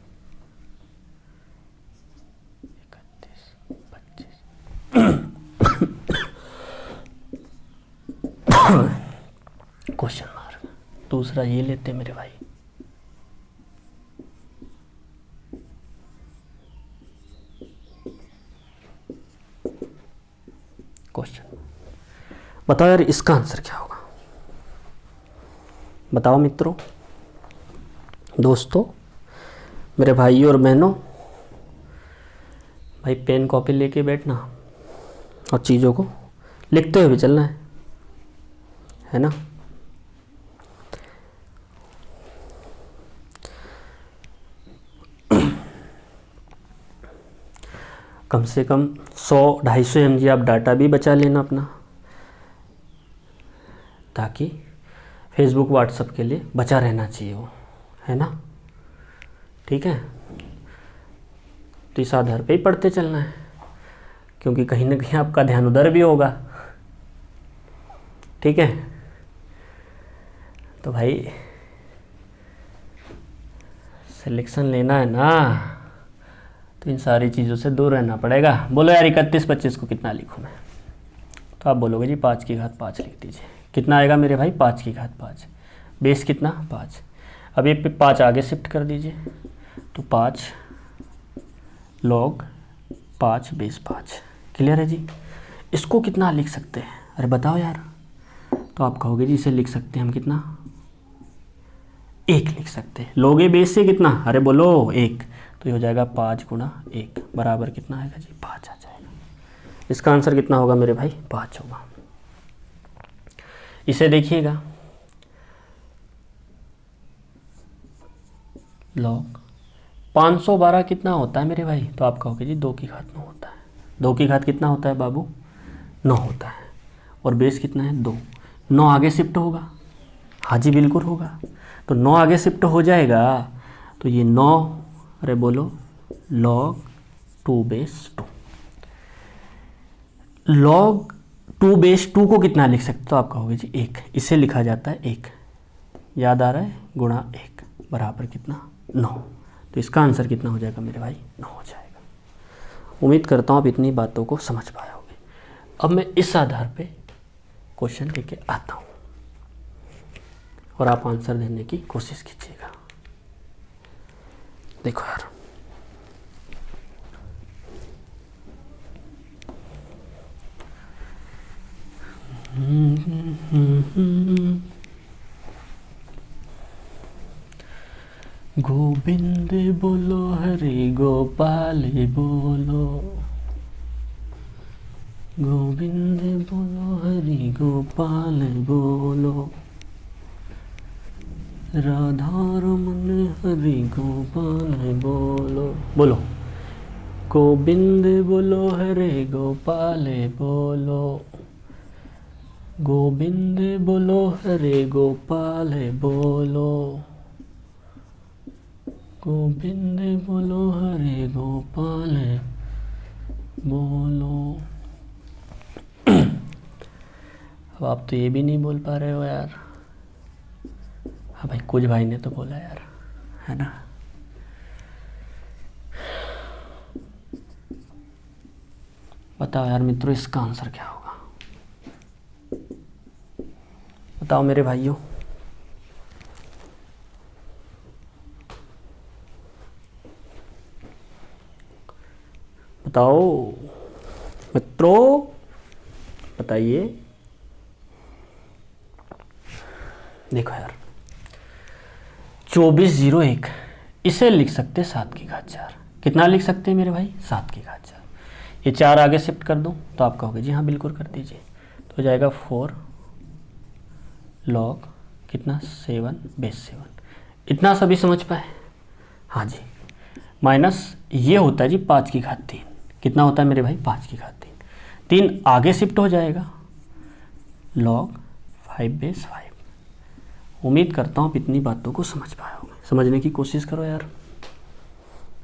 31, 25 क्वेश्चन मार्क। दूसरा ये लेते मेरे भाई, क्वेश्चन बताओ यार, इसका आंसर क्या होगा? बताओ मित्रों, दोस्तों, मेरे भाइयों और बहनों, भाई पेन कॉपी लेके बैठना और चीज़ों को लिखते हुए भी चलना है ना। कम से कम 100-250 mg आप डाटा भी बचा लेना अपना, ताकि फेसबुक व्हाट्सएप के लिए बचा रहना चाहिए वो, है ना, ठीक है। तो इस आधार पे ही पढ़ते चलना है, क्योंकि कहीं ना कहीं आपका ध्यान उधर भी होगा, ठीक है। तो भाई सिलेक्शन लेना है ना, तो इन सारी चीज़ों से दूर रहना पड़ेगा। बोलो यार 31-25 को कितना लिखूँ मैं? तो आप बोलोगे जी 5 की घात 5 लिख दीजिए। कितना आएगा मेरे भाई, 5 की घात 5, बेस कितना 5। अब ये 5 आगे शिफ्ट कर दीजिए, तो 5 log 5 बेस 5। क्लियर है जी? इसको कितना लिख सकते हैं, अरे बताओ यार। तो आप कहोगे जी इसे लिख सकते हैं हम कितना, 1 लिख सकते हैं। लोगे बेस से कितना, अरे बोलो 1, तो ये हो जाएगा 5 गुणा 1 बराबर कितना आएगा जी, 5 आ जाएगा। इसका आंसर कितना होगा मेरे भाई, 5 होगा। इसे देखिएगा, लॉग 512 कितना होता है मेरे भाई, तो आप कहोगे जी 2 की घात 9 होता है। 2 की घात कितना होता है बाबू, 9 होता है। और बेस कितना है 2, 9 आगे शिफ्ट होगा, हाँ जी बिल्कुल होगा। तो 9 आगे शिफ्ट हो जाएगा, तो ये 9, अरे बोलो log 2 बेस 2। log 2 बेस 2 को कितना लिख सकते हो, तो आप कहोगे जी 1, इसे लिखा जाता है 1, याद आ रहा है, गुणा 1 बराबर कितना 9। तो इसका आंसर कितना हो जाएगा मेरे भाई, 9 हो जाएगा। उम्मीद करता हूँ आप इतनी बातों को समझ पाए होंगे। अब मैं इस आधार पे क्वेश्चन लेके आता हूँ और आप आंसर देने की कोशिश कीजिएगा। देखो यार, गोविंद बोलो हरि गोपाल बोलो, गोविंद बोलो हरि गोपाल बोलो, राधा रमन हरि गोपाल बोलो। बोलो गोविंद बोलो हरे गोपाल बोलो, गोविंद बोलो हरे गोपाल बोलो, गोविंद बोलो हरे गोपाल बोलो। अब आप तो ये भी नहीं बोल पा रहे हो यार। हाँ भाई, कुछ भाई ने तो बोला यार, है ना। बताओ यार मित्रों, इसका आंसर क्या होगा, बताओ मेरे भाइयों। बताओ मित्रों, बताइए। देखो यार 2401 इसे लिख सकते 7 की घात 4। कितना लिख सकते हैं मेरे भाई? 7 की घात 4। ये 4 आगे शिफ्ट कर दूं तो आप कहोगे जी हाँ बिल्कुल कर दीजिए। तो हो जाएगा 4 log कितना 7 बेस 7। इतना सभी समझ पाए? हाँ जी। माइनस ये होता है जी 5 की घात 3। कितना होता है मेरे भाई? 5 की घात 3। 3 आगे शिफ्ट हो जाएगा log 5 बेस 5। उम्मीद करता हूँ आप इतनी बातों को समझ पाए होंगे। समझने की कोशिश करो यार,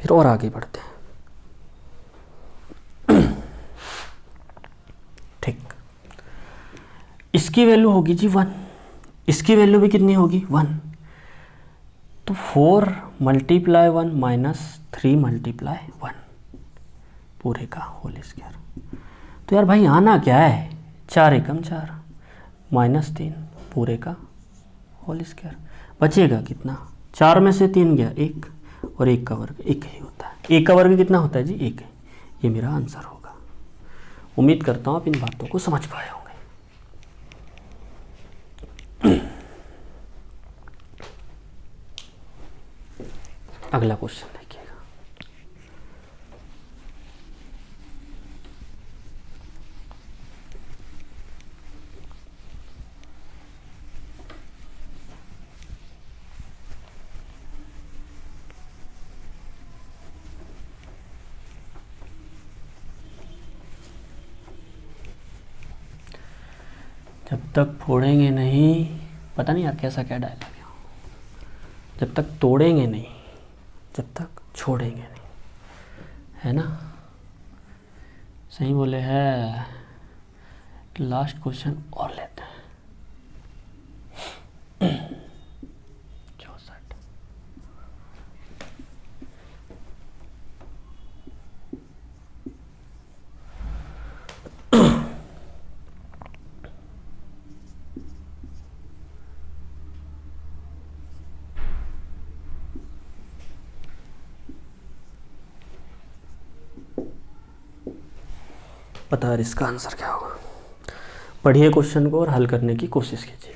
फिर और आगे बढ़ते हैं। ठीक, इसकी वैल्यू होगी जी 1, इसकी वैल्यू भी कितनी होगी? 1। तो 4 मल्टीप्लाई 1 माइनस 3 मल्टीप्लाई 1 पूरे का होल स्क्वायर। तो यार भाई आना क्या है? 4 एकम 4 माइनस 3 पूरे का होल स्क्वायर। बचेगा कितना? 4 में से 3 गया 1, और 1 का वर्ग 1 ही होता है। 1 का वर्ग कितना होता है जी? 1 है। ये मेरा आंसर होगा। उम्मीद करता हूँ आप इन बातों को समझ पाए होंगे। अगला क्वेश्चन देखिएगा। जब तक फोड़ेंगे नहीं, पता नहीं यार कैसा क्या डायलॉग है, जब तक तोड़ेंगे नहीं जब तक छोड़ेंगे नहीं, है ना? सही बोले है। लास्ट क्वेश्चन और लेते हैं। 64। पता है इसका आंसर क्या होगा? पढ़िए क्वेश्चन को और हल करने की कोशिश कीजिएगा।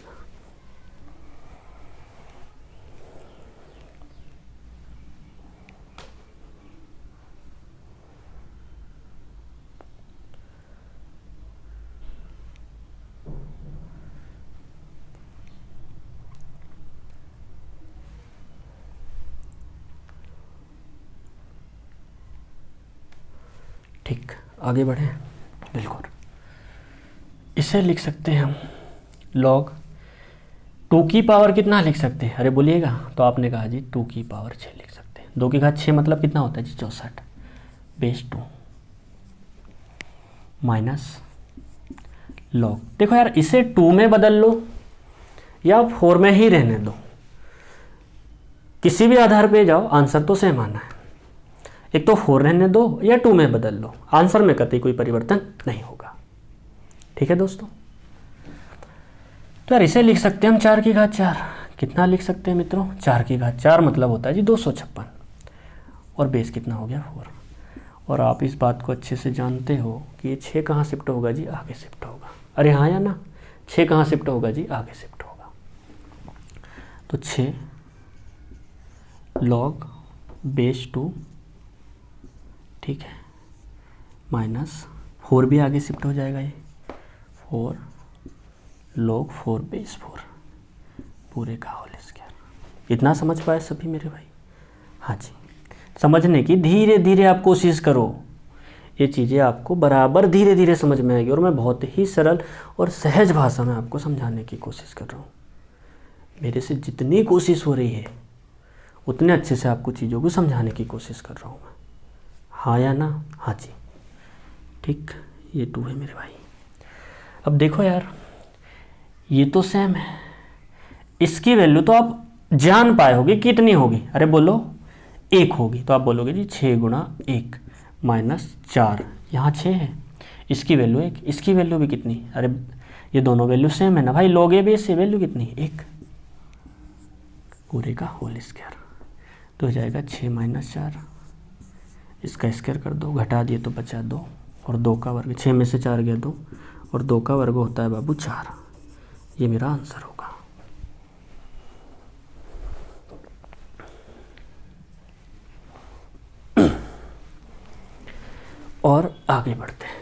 ठीक, आगे बढ़े। बिल्कुल, इसे लिख सकते हैं हम log 2 की पावर कितना लिख सकते हैं? अरे बोलिएगा। तो आपने कहा जी 2 की पावर 6 लिख सकते हैं। 2 की घात 6 मतलब कितना होता है जी? 64 बेस 2 माइनस log। देखो यार इसे 2 में बदल लो या 4 में ही रहने दो, किसी भी आधार पे जाओ, आंसर तो सेम आना है। एक तो 4 रहने दो या 2 में बदल लो, आंसर में कतई कोई परिवर्तन नहीं होगा। ठीक है दोस्तों? तो यार इसे लिख सकते हैं हम 4 की घात 4। कितना लिख सकते हैं मित्रों? 4 की घात 4 मतलब होता है जी 256, और बेस कितना हो गया? 4। और आप इस बात को अच्छे से जानते हो कि ये 6 कहाँ शिफ्ट होगा जी? आगे शिफ्ट होगा। अरे हाँ या ना? 6 कहाँ शिफ्ट होगा जी? आगे शिफ्ट होगा। तो 6 log बेस 2, ठीक है, माइनस 4 भी आगे शिफ्ट हो जाएगा। ये 4 log 4 बेस 4 पूरे का होल स्क्वायर। इतना समझ पाए सभी मेरे भाई? हाँ जी। समझने की धीरे धीरे आप कोशिश करो, ये चीज़ें आपको बराबर धीरे धीरे समझ में आएगी। और मैं बहुत ही सरल और सहज भाषा में आपको समझाने की कोशिश कर रहा हूँ। मेरे से जितनी कोशिश हो रही है उतने अच्छे से आपको चीज़ों को समझाने की कोशिश कर रहा हूँ मैं। हाँ या ना? हाँ जी। ठीक, ये 2 है मेरे भाई। अब देखो यार ये तो सेम है, इसकी वैल्यू तो आप जान पाए होगे कितनी होगी? अरे बोलो 1 होगी। तो आप बोलोगे जी 6 गुणा 1 माइनस 4, यहाँ 6 है, इसकी वैल्यू 1, इसकी वैल्यू भी कितनी? अरे ये दोनों वैल्यू सेम है ना भाई, log ए बेस से वैल्यू कितनी? 1 पूरे का होल स्क्वायर। तो हो जाएगा 6 माइनस 4 इसका स्क्वायर कर दो, घटा दिए तो बचा 2 और 2 का वर्ग, 6 में से 4 गया 2 और 2 का वर्ग होता है बाबू 4। ये मेरा आंसर होगा। और आगे बढ़ते हैं।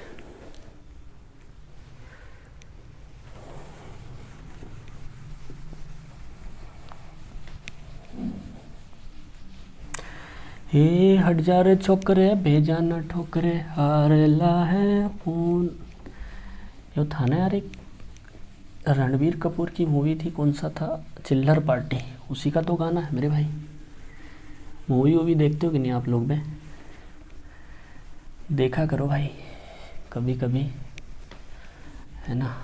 हे हट जा रे छोकरे, भेजा न ठोकरे, हारेला है खून। ये था ना यार, एक रणबीर कपूर की मूवी थी, कौन सा था, चिल्लर पार्टी, उसी का तो गाना है मेरे भाई। मूवी वूवी देखते हो कि नहीं आप लोग में? देखा करो भाई कभी कभी, है ना।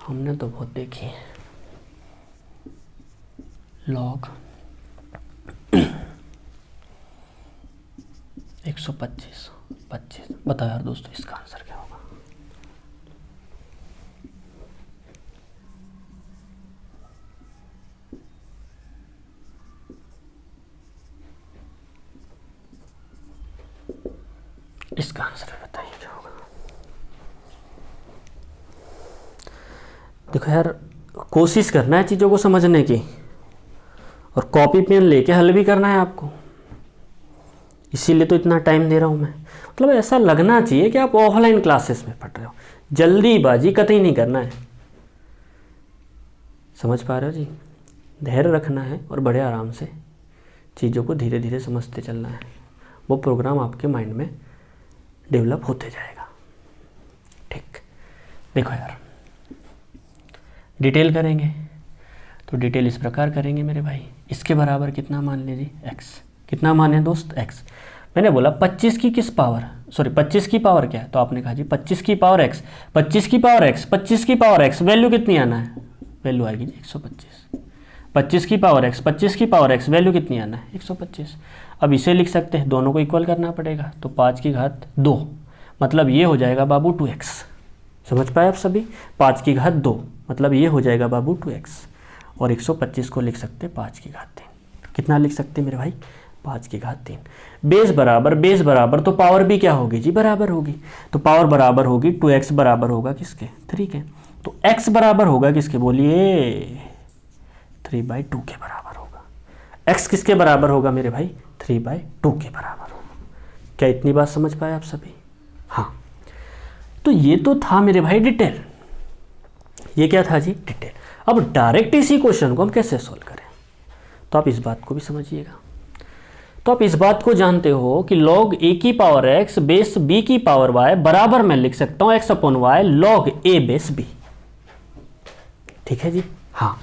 हमने तो बहुत देखी है। लॉग 125 25, बताओ यार दोस्तों इसका आंसर क्या होगा? इसका आंसर बताइए क्या होगा। देखो यार, कोशिश करना है चीज़ों को समझने की और कॉपी पेन लेके हल भी करना है आपको, इसीलिए तो इतना टाइम दे रहा हूँ मैं। मतलब ऐसा लगना चाहिए कि आप ऑफलाइन क्लासेस में पढ़ रहे हो, जल्दीबाजी कतई नहीं करना है। समझ पा रहे हो जी? धैर्य रखना है और बड़े आराम से चीज़ों को धीरे धीरे समझते चलना है। वो प्रोग्राम आपके माइंड में डेवलप होते जाएगा। ठीक, देखो यार, डिटेल करेंगे तो डिटेल इस प्रकार करेंगे मेरे भाई। इसके बराबर कितना मान लीजिए x, कितना माने दोस्त x। मैंने बोला 25 की किस पावर, सॉरी 25 की पावर क्या है, तो आपने कहा जी 25 की पावर x, 25 की पावर x, 25 की पावर x, वैल्यू कितनी आना है, वैल्यू आएगी जी 125। 25 की पावर x, 25 की पावर x, वैल्यू कितनी आना है 125। अब इसे लिख सकते हैं, दोनों को इक्वल करना पड़ेगा, तो 5 की घात 2, मतलब ये हो जाएगा बाबू 2x। समझ पाए आप सभी? 5 की घात 2 मतलब ये हो जाएगा बाबू 2x, और 125 को लिख सकते 5 की घात 3। कितना लिख सकते मेरे भाई? 5 की घात 3। बेस बराबर तो पावर भी क्या होगी जी, बराबर होगी। तो पावर बराबर होगी 2x बराबर होगा किसके, 3 के। तो x बराबर होगा किसके, बोलिए 3/2 के बराबर होगा। x किसके बराबर होगा मेरे भाई? 3/2 के बराबर होगा। क्या इतनी बात समझ पाए आप सभी? हाँ, तो ये तो था मेरे भाई डिटेल। ये क्या था जी? डिटेल। अब डायरेक्ट इसी क्वेश्चन को हम कैसे सोल्व करें, तो आप इस बात को भी समझिएगा। तो आप इस बात को जानते हो कि log a की पावर x बेस b की पावर y बराबर मैं लिख सकता हूं x upon y log a base b। ठीक है जी? हाँ,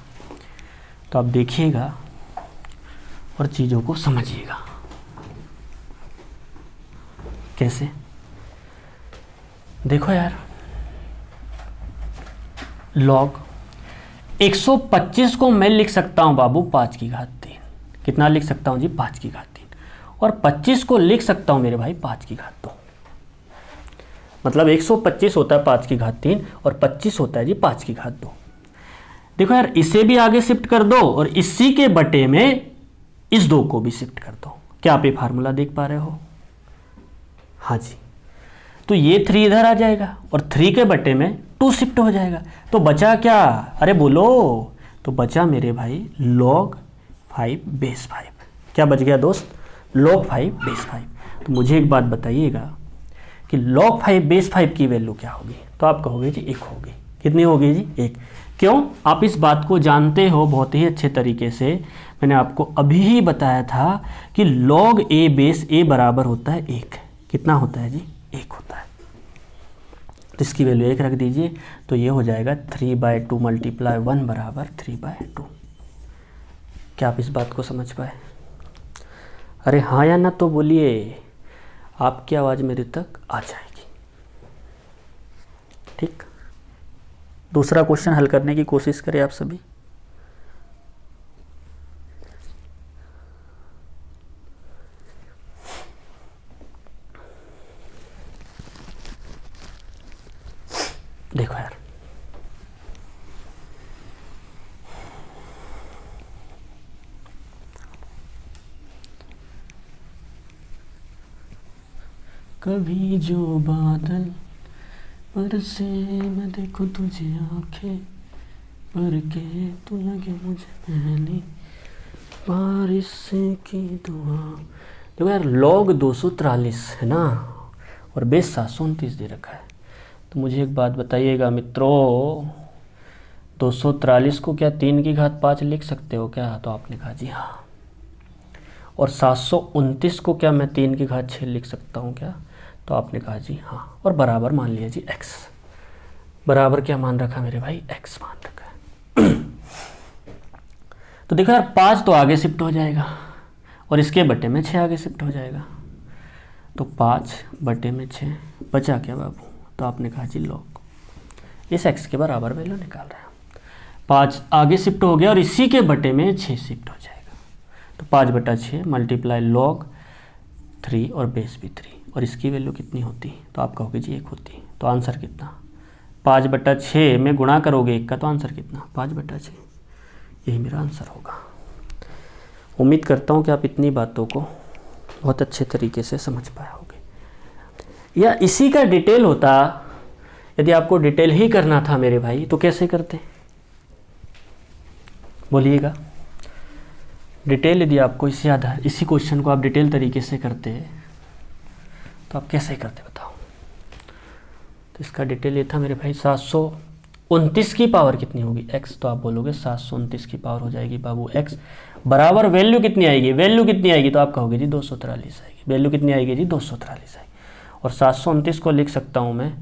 तो आप देखिएगा और चीजों को समझिएगा। कैसे? देखो यार, log 125 को मैं लिख सकता हूं बाबू 5 की घात 3। कितना लिख सकता हूं जी? 5 की घात 3। और 25 को लिख सकता हूं मेरे भाई 5 की घात 2। मतलब 125 होता है 5 की घात 3 और 25 होता है जी 5 की घात 2। देखो यार, इसे भी आगे शिफ्ट कर दो और इसी के बटे में इस 2 को भी शिफ्ट कर दो। क्या आप ये फार्मूला देख पा रहे हो? हाँ जी। तो ये 3 इधर आ जाएगा और 3 के बटे में 2 शिफ्ट हो जाएगा। तो बचा क्या? अरे बोलो। तो बचा मेरे भाई log 5 बेस 5। क्या बच गया दोस्त? log 5 base 5। तो मुझे एक बात बताइएगा कि log 5 बेस 5 की वैल्यू क्या होगी? तो आप कहोगे जी 1 होगी। कितनी होगी जी? 1। क्यों? आप इस बात को जानते हो बहुत ही अच्छे तरीके से। मैंने आपको अभी ही बताया था कि log a बेस a बराबर होता है 1। कितना होता है जी? 1 होता है। तो इसकी वैल्यू 1 रख दीजिए, तो ये हो जाएगा 3/2 मल्टीप्लाई 1 बराबर 3/2। क्या आप इस बात को समझ पाए? अरे हाँ या ना तो बोलिए, आपकी आवाज़ मेरे तक आ जाएगी। ठीक, दूसरा क्वेश्चन हल करने की कोशिश करें आप सभी। देखो यार, कभी जो बादल बरसे मैं देखूं तुझे आंखें भर के, तू लगे मुझे पहली बारिश की दुआ। देखो यार, लॉग 243 है ना, और बेस 729 दे रखा है। तो मुझे एक बात बताइएगा मित्रों, 243 को क्या 3 की घात 5 लिख सकते हो क्या? तो आपने कहा जी हाँ। और 729 को क्या मैं 3 की घात 6 लिख सकता हूँ क्या? तो आपने कहा जी हाँ। और बराबर मान लिया जी x। बराबर क्या मान रखा मेरे भाई? x मान रखा है। तो देखो यार, 5 तो आगे शिफ्ट हो जाएगा और इसके बटे में 6 आगे शिफ्ट हो जाएगा। तो 5 बटे में 6 बचा क्या बाबू? तो आपने कहा जी लॉग। इस x के बराबर वैल्यू निकाल रहे हैं। 5 आगे शिफ्ट हो गया और इसी के बटे में 6 शिफ्ट हो जाएगा। तो 5 बटा 6 मल्टीप्लाई लॉग 3 और बेस भी 3, और इसकी वैल्यू कितनी होती? तो आप कहोगे जी 1 होती। तो आंसर कितना? 5 बटा 6 में गुणा करोगे 1 का, तो आंसर कितना? 5 बटा 6। यही मेरा आंसर होगा। उम्मीद करता हूँ कि आप इतनी बातों को बहुत अच्छे तरीके से समझ पाए होंगे। या इसी का डिटेल होता, यदि आपको डिटेल ही करना था मेरे भाई, तो कैसे करते? बोलिएगा। डिटेल यदि आपको इसी क्वेश्चन को आप डिटेल तरीके से करते तो आप कैसे करते बताओ? तो इसका डिटेल ये था मेरे भाई, 729 की पावर कितनी होगी? x। तो आप बोलोगे 729 की पावर हो जाएगी बाबू x बराबर वैल्यू कितनी आएगी? वैल्यू कितनी आएगी? तो आप कहोगे जी 243 आएगी। वैल्यू कितनी आएगी जी? 243 आएगी। और 729 को लिख सकता हूँ मैं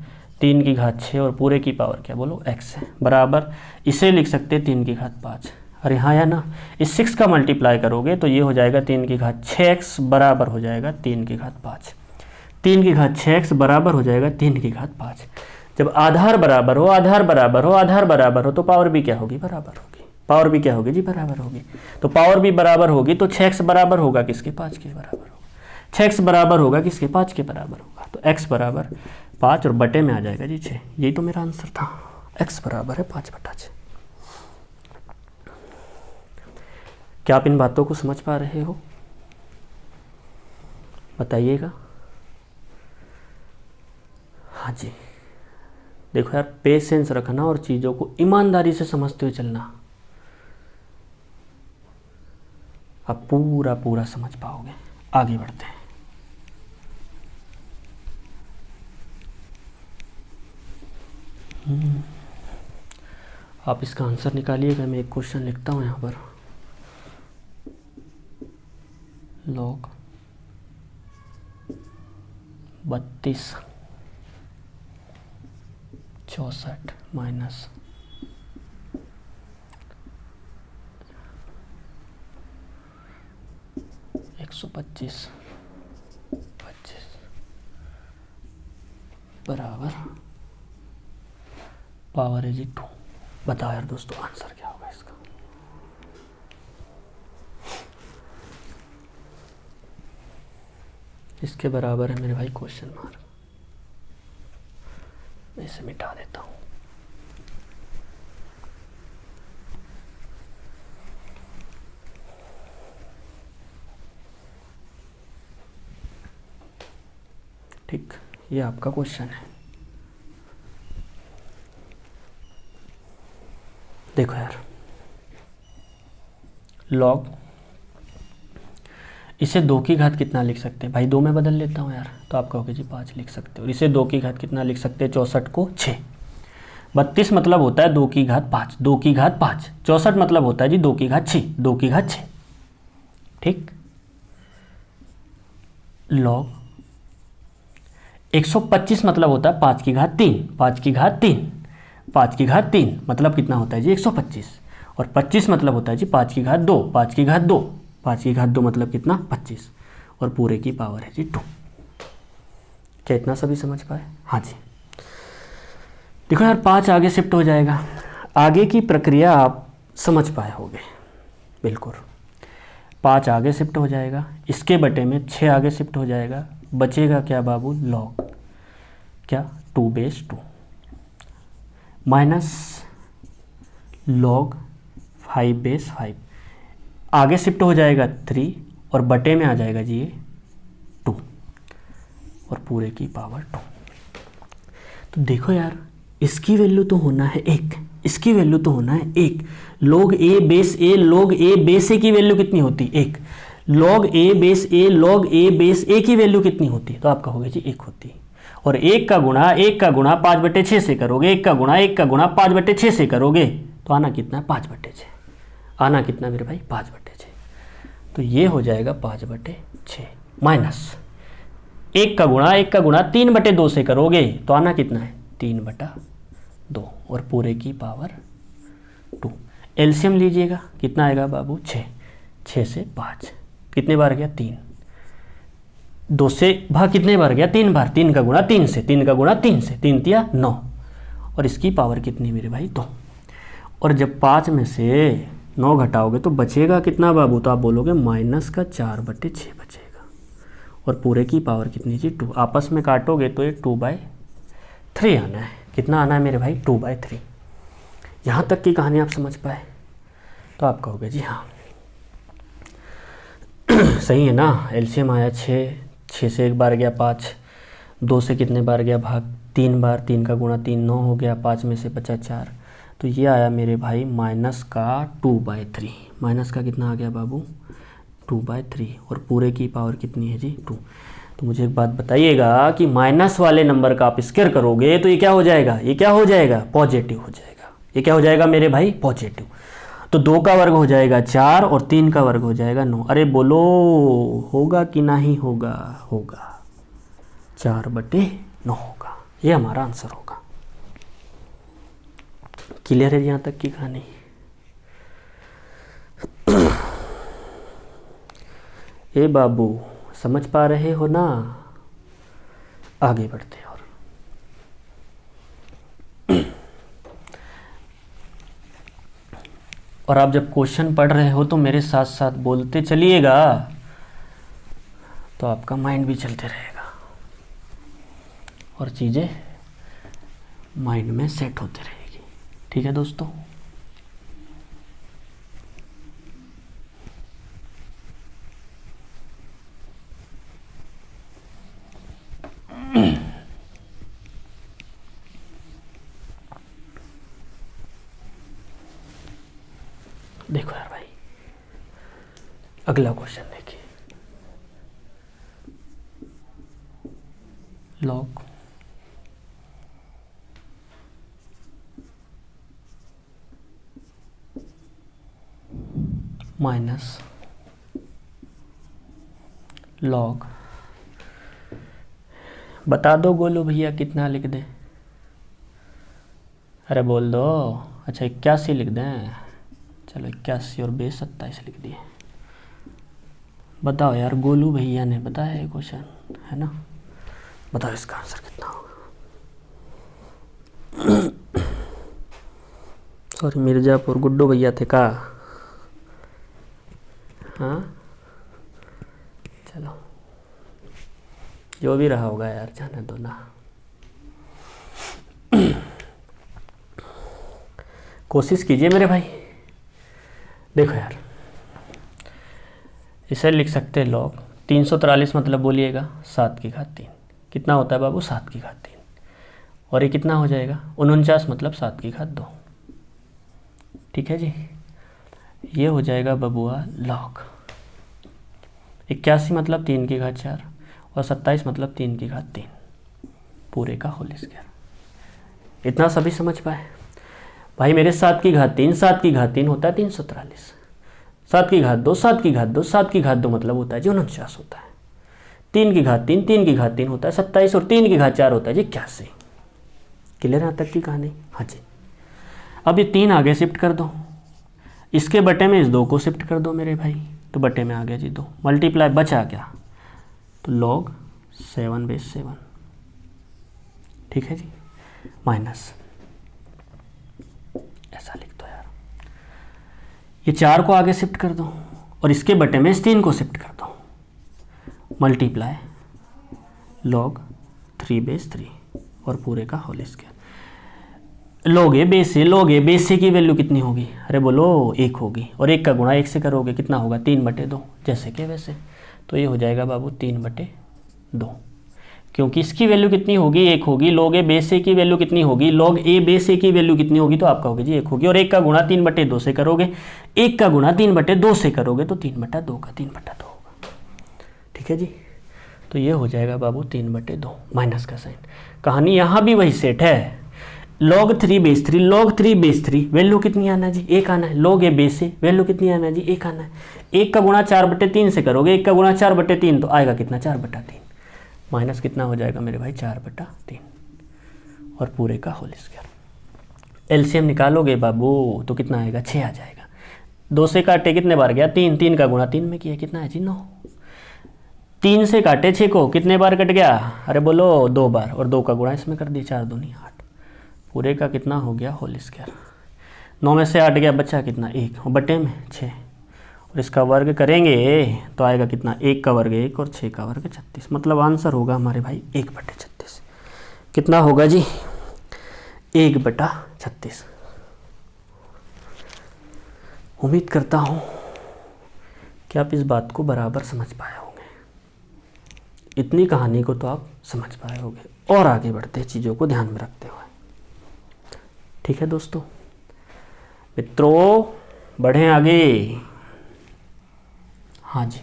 3 की घात 6 और पूरे की पावर क्या बोलो? x है। बराबर इसे लिख सकते 3 की घात 5। अरे हाँ या ना, इस 6 का मल्टीप्लाई करोगे तो ये हो जाएगा 3 की घात 6x बराबर हो जाएगा 3 की घात 5। 3 की घात 6x बराबर हो जाएगा 3 की घात 5। जब आधार बराबर हो, आधार बराबर हो, आधार बराबर हो, तो पावर भी क्या होगी? बराबर होगी। पावर भी क्या होगी जी? बराबर होगी। तो पावर भी बराबर होगी तो 6x बराबर होगा किसके? 5 के बराबर होगा। 6x बराबर होगा किसके? 5 के बराबर होगा। तो x बराबर 5 और बटे में आ जाएगा जी 6। यही तो मेरा आंसर था। x बराबर है 5 बटा 6। क्या आप इन बातों को समझ पा रहे हो? बताइएगा। हाँ जी। देखो यार, पेशेंस रखना और चीज़ों को ईमानदारी से समझते हुए चलना, आप पूरा पूरा समझ पाओगे। आगे बढ़ते हैं। आप इसका आंसर निकालिएगा। मैं एक क्वेश्चन लिखता हूँ यहाँ पर। लॉग 32 64 माइनस 125 बराबर पावर है जी 2। बताओ यार दोस्तों, आंसर क्या होगा इसका? इसके बराबर है मेरे भाई क्वेश्चन मार्क। मैं इसे मिटा देता हूँ। ठीक, ये आपका क्वेश्चन है। देखो यार, लॉग, इसे 2 की घात कितना लिख सकते हैं भाई? 2 में बदल लेता हूँ यार। तो आप कहोगे जी 5 लिख सकते हो। और इसे 2 की घात कितना लिख सकते हैं? 64 को 6। 32 मतलब होता है 2 की घात 5। 2 की घात 5। 64 मतलब होता है जी 2 की घात 6। 2 की घात 6। ठीक। लॉग 125 मतलब होता है 5 की घात 3। 5 की घात 3। 5 की घात 3 मतलब कितना होता है जी? 125। और 25 मतलब होता है जी 5 की घात 2। 5 की घात 2। 5 की घात 2 मतलब कितना? 25। और पूरे की पावर है जी 2। क्या इतना सभी समझ पाए? हाँ जी। देखो यार, 5 आगे शिफ्ट हो जाएगा। आगे की प्रक्रिया आप समझ पाए होंगे बिल्कुल। 5 आगे शिफ्ट हो जाएगा, इसके बटे में 6 आगे शिफ्ट हो जाएगा। बचेगा क्या बाबू? लॉग क्या? 2 बेस 2 माइनस लॉग 5 बेस 5। आगे शिफ्ट हो जाएगा 3 और बटे में आ जाएगा जी ये 2। और पूरे की पावर 2। तो देखो यार, इसकी वैल्यू तो होना है 1, इसकी वैल्यू तो होना है 1। log a base a log a base a की वैल्यू कितनी होती? 1। log a base a log a base a की वैल्यू कितनी होती? तो आप कहोगे जी 1 होती। और 1 का गुणा 5/6 से करोगे, 1 का गुणा 5/6 से करोगे तो आना कितना है? 5/6। आना कितना मेरे भाई? 5/6। तो ये हो जाएगा 5/6 माइनस 1 का गुणा 3/2 से करोगे तो आना कितना है? 3/2 और पूरे की पावर 2। एलसीएम लीजिएगा, कितना आएगा बाबू? 6। 6 से 5 कितने बार गया? 3। 2 से भाग कितने बार गया? 3 बार। 3 का गुणा 3 से, 3 का गुणा 3 से, 3 तिया 9। और इसकी पावर कितनी मेरे भाई? 2। और जब 5 में से 9 घटाओगे तो बचेगा कितना बाबू? तो आप बोलोगे -4/6 बचेगा। और पूरे की पावर कितनी जी? 2। आपस में काटोगे तो ये 2/3 आना है। कितना आना है मेरे भाई? 2/3। यहाँ तक की कहानी आप समझ पाए? तो आप कहोगे जी हाँ सही है ना। एलसीएम आया 6, 6 से 1 बार गया 5, 2 से कितने बार गया भाग? 3 बार। 3 का गुणा 3 9 हो गया, 5 में से बचा 4। तो ये आया मेरे भाई -2/3। माइनस का कितना आ गया बाबू? 2/3। और पूरे की पावर कितनी है जी? 2। तो मुझे एक बात बताइएगा कि माइनस वाले नंबर का आप स्क्वायर करोगे तो ये क्या हो जाएगा? ये क्या हो जाएगा? पॉजिटिव हो जाएगा। ये क्या हो जाएगा मेरे भाई? पॉजिटिव। तो 2 का वर्ग हो जाएगा 4 और 3 का वर्ग हो जाएगा 9। अरे बोलो होगा कि नहीं होगा? होगा। 4/9 होगा। ये हमारा आंसर होगा। क्लियर है यहाँ तक की कहानी? ए बाबू समझ पा रहे हो ना? आगे बढ़ते हैं। और आप जब क्वेश्चन पढ़ रहे हो तो मेरे साथ साथ बोलते चलिएगा, तो आपका माइंड भी चलते रहेगा और चीज़ें माइंड में सेट होते रहेगी। ठीक है दोस्तों? देखो यार भाई, अगला क्वेश्चन देखिए। लॉग माइनस लॉग, बता दो गोलू भैया कितना लिख दें? अरे बोल दो। अच्छा 81 लिख दें? चलो 81 और बेस 27 लिख दिए। बताओ यार, गोलू भैया ने बताया है क्वेश्चन, है ना? बताओ इसका आंसर कितना होगा? सॉरी, मिर्ज़ापुर गुड्डू भैया थे का? हाँ चलो, जो भी रहा होगा यार, जाने दो ना। कोशिश कीजिए मेरे भाई। देखो यार, इसे लिख सकते हैं लॉग 343, मतलब बोलिएगा 7 की घात 3। कितना होता है बाबू? 7 की घात 3। और ये कितना हो जाएगा? 49, मतलब 7 की घात 2। ठीक है जी? ये हो जाएगा बबुआ लॉग 81, मतलब 3 की घात 4 और 27, मतलब 3 की घात 3 पूरे का होल स्क्वायर। इतना सभी समझ पाए भाई मेरे? 7 की घात 3, 7 की घात 3 होता है 343। 7 की घात 2, 7 की घात 2, 7 की घात 2 मतलब होता है जी 49 होता है। 3 की घात 3, 3 की घात 3 होता है 27 और 3 की घात 4 होता है जी 81। क्लियर यहाँ तक की कहानी? हाँ जी। अब ये 3 आगे शिफ्ट कर दो, इसके बटे में इस 2 को शिफ्ट कर दो मेरे भाई, तो बटे में आ गया जी 2। मल्टीप्लाई बचा क्या? तो log 7/7। ठीक है जी? माइनस, ऐसा लिख दो यार। ये 4 को आगे शिफ्ट कर दो और इसके बटे में इस 3 को शिफ्ट कर दो। मल्टीप्लाई log 3/3 और पूरे का whole square. log a base से की वैल्यू कितनी होगी? अरे बोलो 1 होगी। और 1 का गुणा 1 से करोगे कितना होगा? 3/2, जैसे के वैसे। तो ये हो जाएगा बाबू 3/2। क्योंकि इसकी वैल्यू कितनी होगी, 1 होगी। log a बेस ए की वैल्यू कितनी होगी, log a बेस ए की वैल्यू कितनी होगी, तो आप कहोगे जी 1 होगी। और 1 का गुणा 3/2 से करोगे, 1 का गुणा 3/2 से करोगे तो 3/2 का 3/2 होगा। ठीक है जी, तो ये हो जाएगा बाबू 3/2, माइनस का साइन। कहानी यहाँ भी वही सेट है। log 3 base 3, log 3 base 3 value कितनी आना है जी, 1 आना है। log a base A value कितनी आना है जी, 1 आना है। 1 का गुणा 4/3 से करोगे, 1 का गुणा 4/3 तो आएगा कितना, 4/3, माइनस कितना हो जाएगा मेरे भाई, 4/3 और पूरे का होल स्क्वायर। एलसीएम निकालोगे बाबू तो कितना आएगा, 6 आ जाएगा। 2 से काटे कितने बार गया, 3, 3 का गुणा 3 में किया, कितना है जी 9। 3 से काटे 6 को, कितने बार कट गया, अरे बोलो 2 बार, और 2 का गुणा इसमें कर दिया, 4 दूनी 8, पूरे का कितना हो गया, होल स्क्वायर। 9 में से 8 गया, बच्चा कितना, 1, और बटे में 6, और इसका वर्ग करेंगे तो आएगा कितना, 1 का वर्ग 1 और 6 का वर्ग 36। मतलब आंसर होगा हमारे भाई 1/36। कितना होगा जी, 1/36। उम्मीद करता हूँ कि आप इस बात को बराबर समझ पाए होंगे, इतनी कहानी को तो आप समझ पाए होंगे। और आगे बढ़ते चीज़ों को ध्यान में रखते हुए, ठीक है दोस्तों, मित्रों बढ़ें आगे। हाँ जी,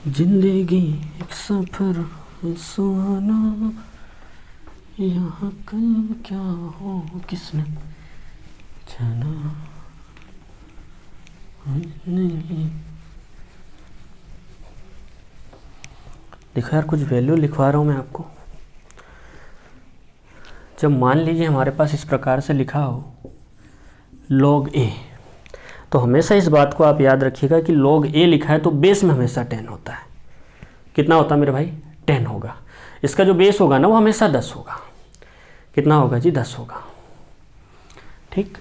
जिंदगी एक सफर सुहाना, यहाँ कल क्या हो किसने जाना नहीं। देखो यार, कुछ वैल्यू लिखवा रहा हूँ मैं आपको। जब मान लीजिए हमारे पास इस प्रकार से लिखा हो log a, तो हमेशा इस बात को आप याद रखिएगा कि log a लिखा है तो बेस में हमेशा 10 होता है। कितना होता है मेरे भाई, 10 होगा। इसका जो बेस होगा ना वो हमेशा 10 होगा। कितना होगा जी, 10 होगा। ठीक,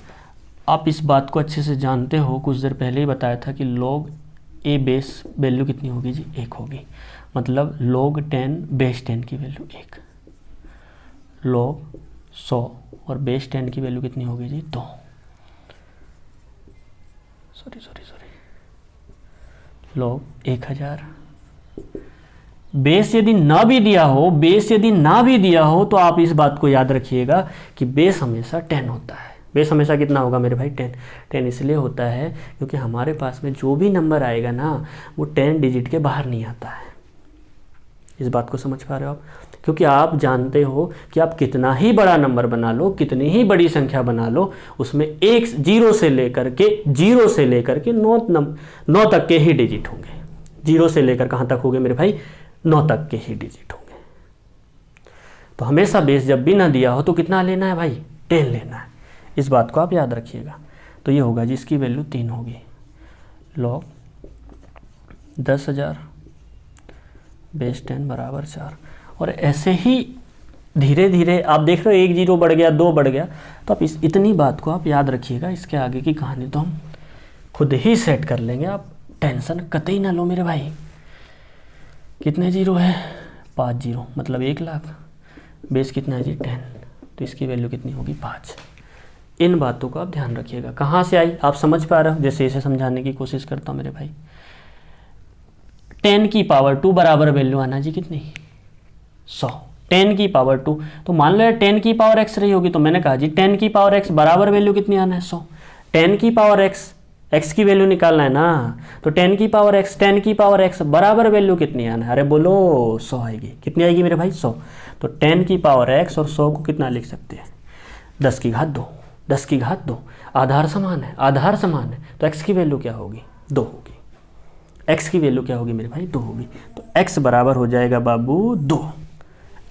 आप इस बात को अच्छे से जानते हो, कुछ देर पहले ही बताया था कि log a बेस वैल्यू कितनी होगी जी, 1 होगी। मतलब log 10 बेस 10 की वैल्यू 1, log 100 और बेस 10 की वैल्यू कितनी होगी जी, 2। Sorry log 1000। बेस यदि ना भी दिया हो, बेस यदि ना भी दिया हो तो आप इस बात को याद रखिएगा कि बेस हमेशा 10 होता है। बेस हमेशा कितना होगा मेरे भाई, 10। 10 इसलिए होता है क्योंकि हमारे पास में जो भी नंबर आएगा ना वो 10 डिजिट के बाहर नहीं आता है। इस बात को समझ पा रहे हो आप? क्योंकि आप जानते हो कि आप कितना ही बड़ा नंबर बना लो, कितनी ही बड़ी संख्या बना लो, उसमें एक 0 से लेकर के 9 तक के ही डिजिट होंगे। 0 से लेकर कहाँ तक होंगे मेरे भाई, 9 तक के ही डिजिट होंगे। तो हमेशा बेस जब भी ना दिया हो तो कितना लेना है भाई, 10 लेना है। इस बात को आप याद रखिएगा। तो ये होगा जी, इसकी वैल्यू 3 होगी। log 10,000 बेस 10 बराबर 4। और ऐसे ही धीरे धीरे आप देख रहे हो, 1 0 बढ़ गया, 2 बढ़ गया। तो आप इतनी बात को आप याद रखिएगा। इसके आगे की कहानी तो हम खुद ही सेट कर लेंगे, आप टेंशन कतई ना लो मेरे भाई। कितने 0 है, 5 0, मतलब 1 लाख। बेस कितना है जी, 10, तो इसकी वैल्यू कितनी होगी, 5। इन बातों को आप ध्यान रखिएगा। कहाँ से आई आप समझ पा रहे हो, जैसे इसे समझाने की कोशिश करता हूँ मेरे भाई। 10 की पावर 2 बराबर वैल्यू आना जी कितनी, 100। 10 की पावर 2, तो मान लो यार 10 की पावर x रही होगी, तो मैंने कहा जी 10 की पावर x बराबर वैल्यू कितनी आना है, 100। 10 की पावर x की वैल्यू निकालना है ना, तो 10 की पावर x बराबर वैल्यू कितनी आना है, अरे बोलो 100 आएगी। कितनी आएगी मेरे भाई, 100। तो 10 की पावर x और 100 को कितना लिख सकते हैं, 10 की घात 2। 10 की घात 2, आधार समान है, तो x की वैल्यू क्या होगी, 2 होगी। x की वैल्यू क्या होगी मेरे भाई, 2 होगी। तो x बराबर हो जाएगा बाबू 2।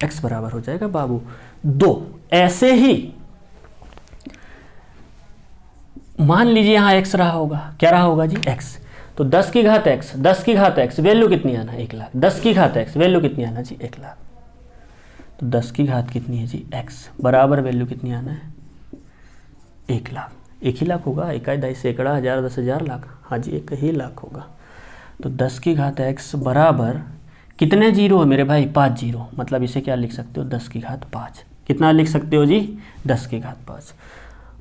x बराबर हो जाएगा बाबू 2। ऐसे ही मान लीजिए यहाँ x रहा होगा, क्या रहा होगा जी, x। तो 10 की घात x, 10 की घात x वैल्यू कितनी आना, 1 लाख। 10 की घात x वैल्यू कितनी आना जी, 1 लाख। तो 10 की घात कितनी है जी, x बराबर वैल्यू कितनी आना है, 1 लाख। 1 ही लाख होगा, इकाई दहाई सैकड़ा हज़ार 10,000 लाख, हाँ जी 1 ही लाख होगा। तो 10 की घात x बराबर कितने जीरो है मेरे भाई, 5 जीरो, मतलब इसे क्या लिख सकते हो, 10 की घात 5। कितना लिख सकते हो जी, 10 की घात 5।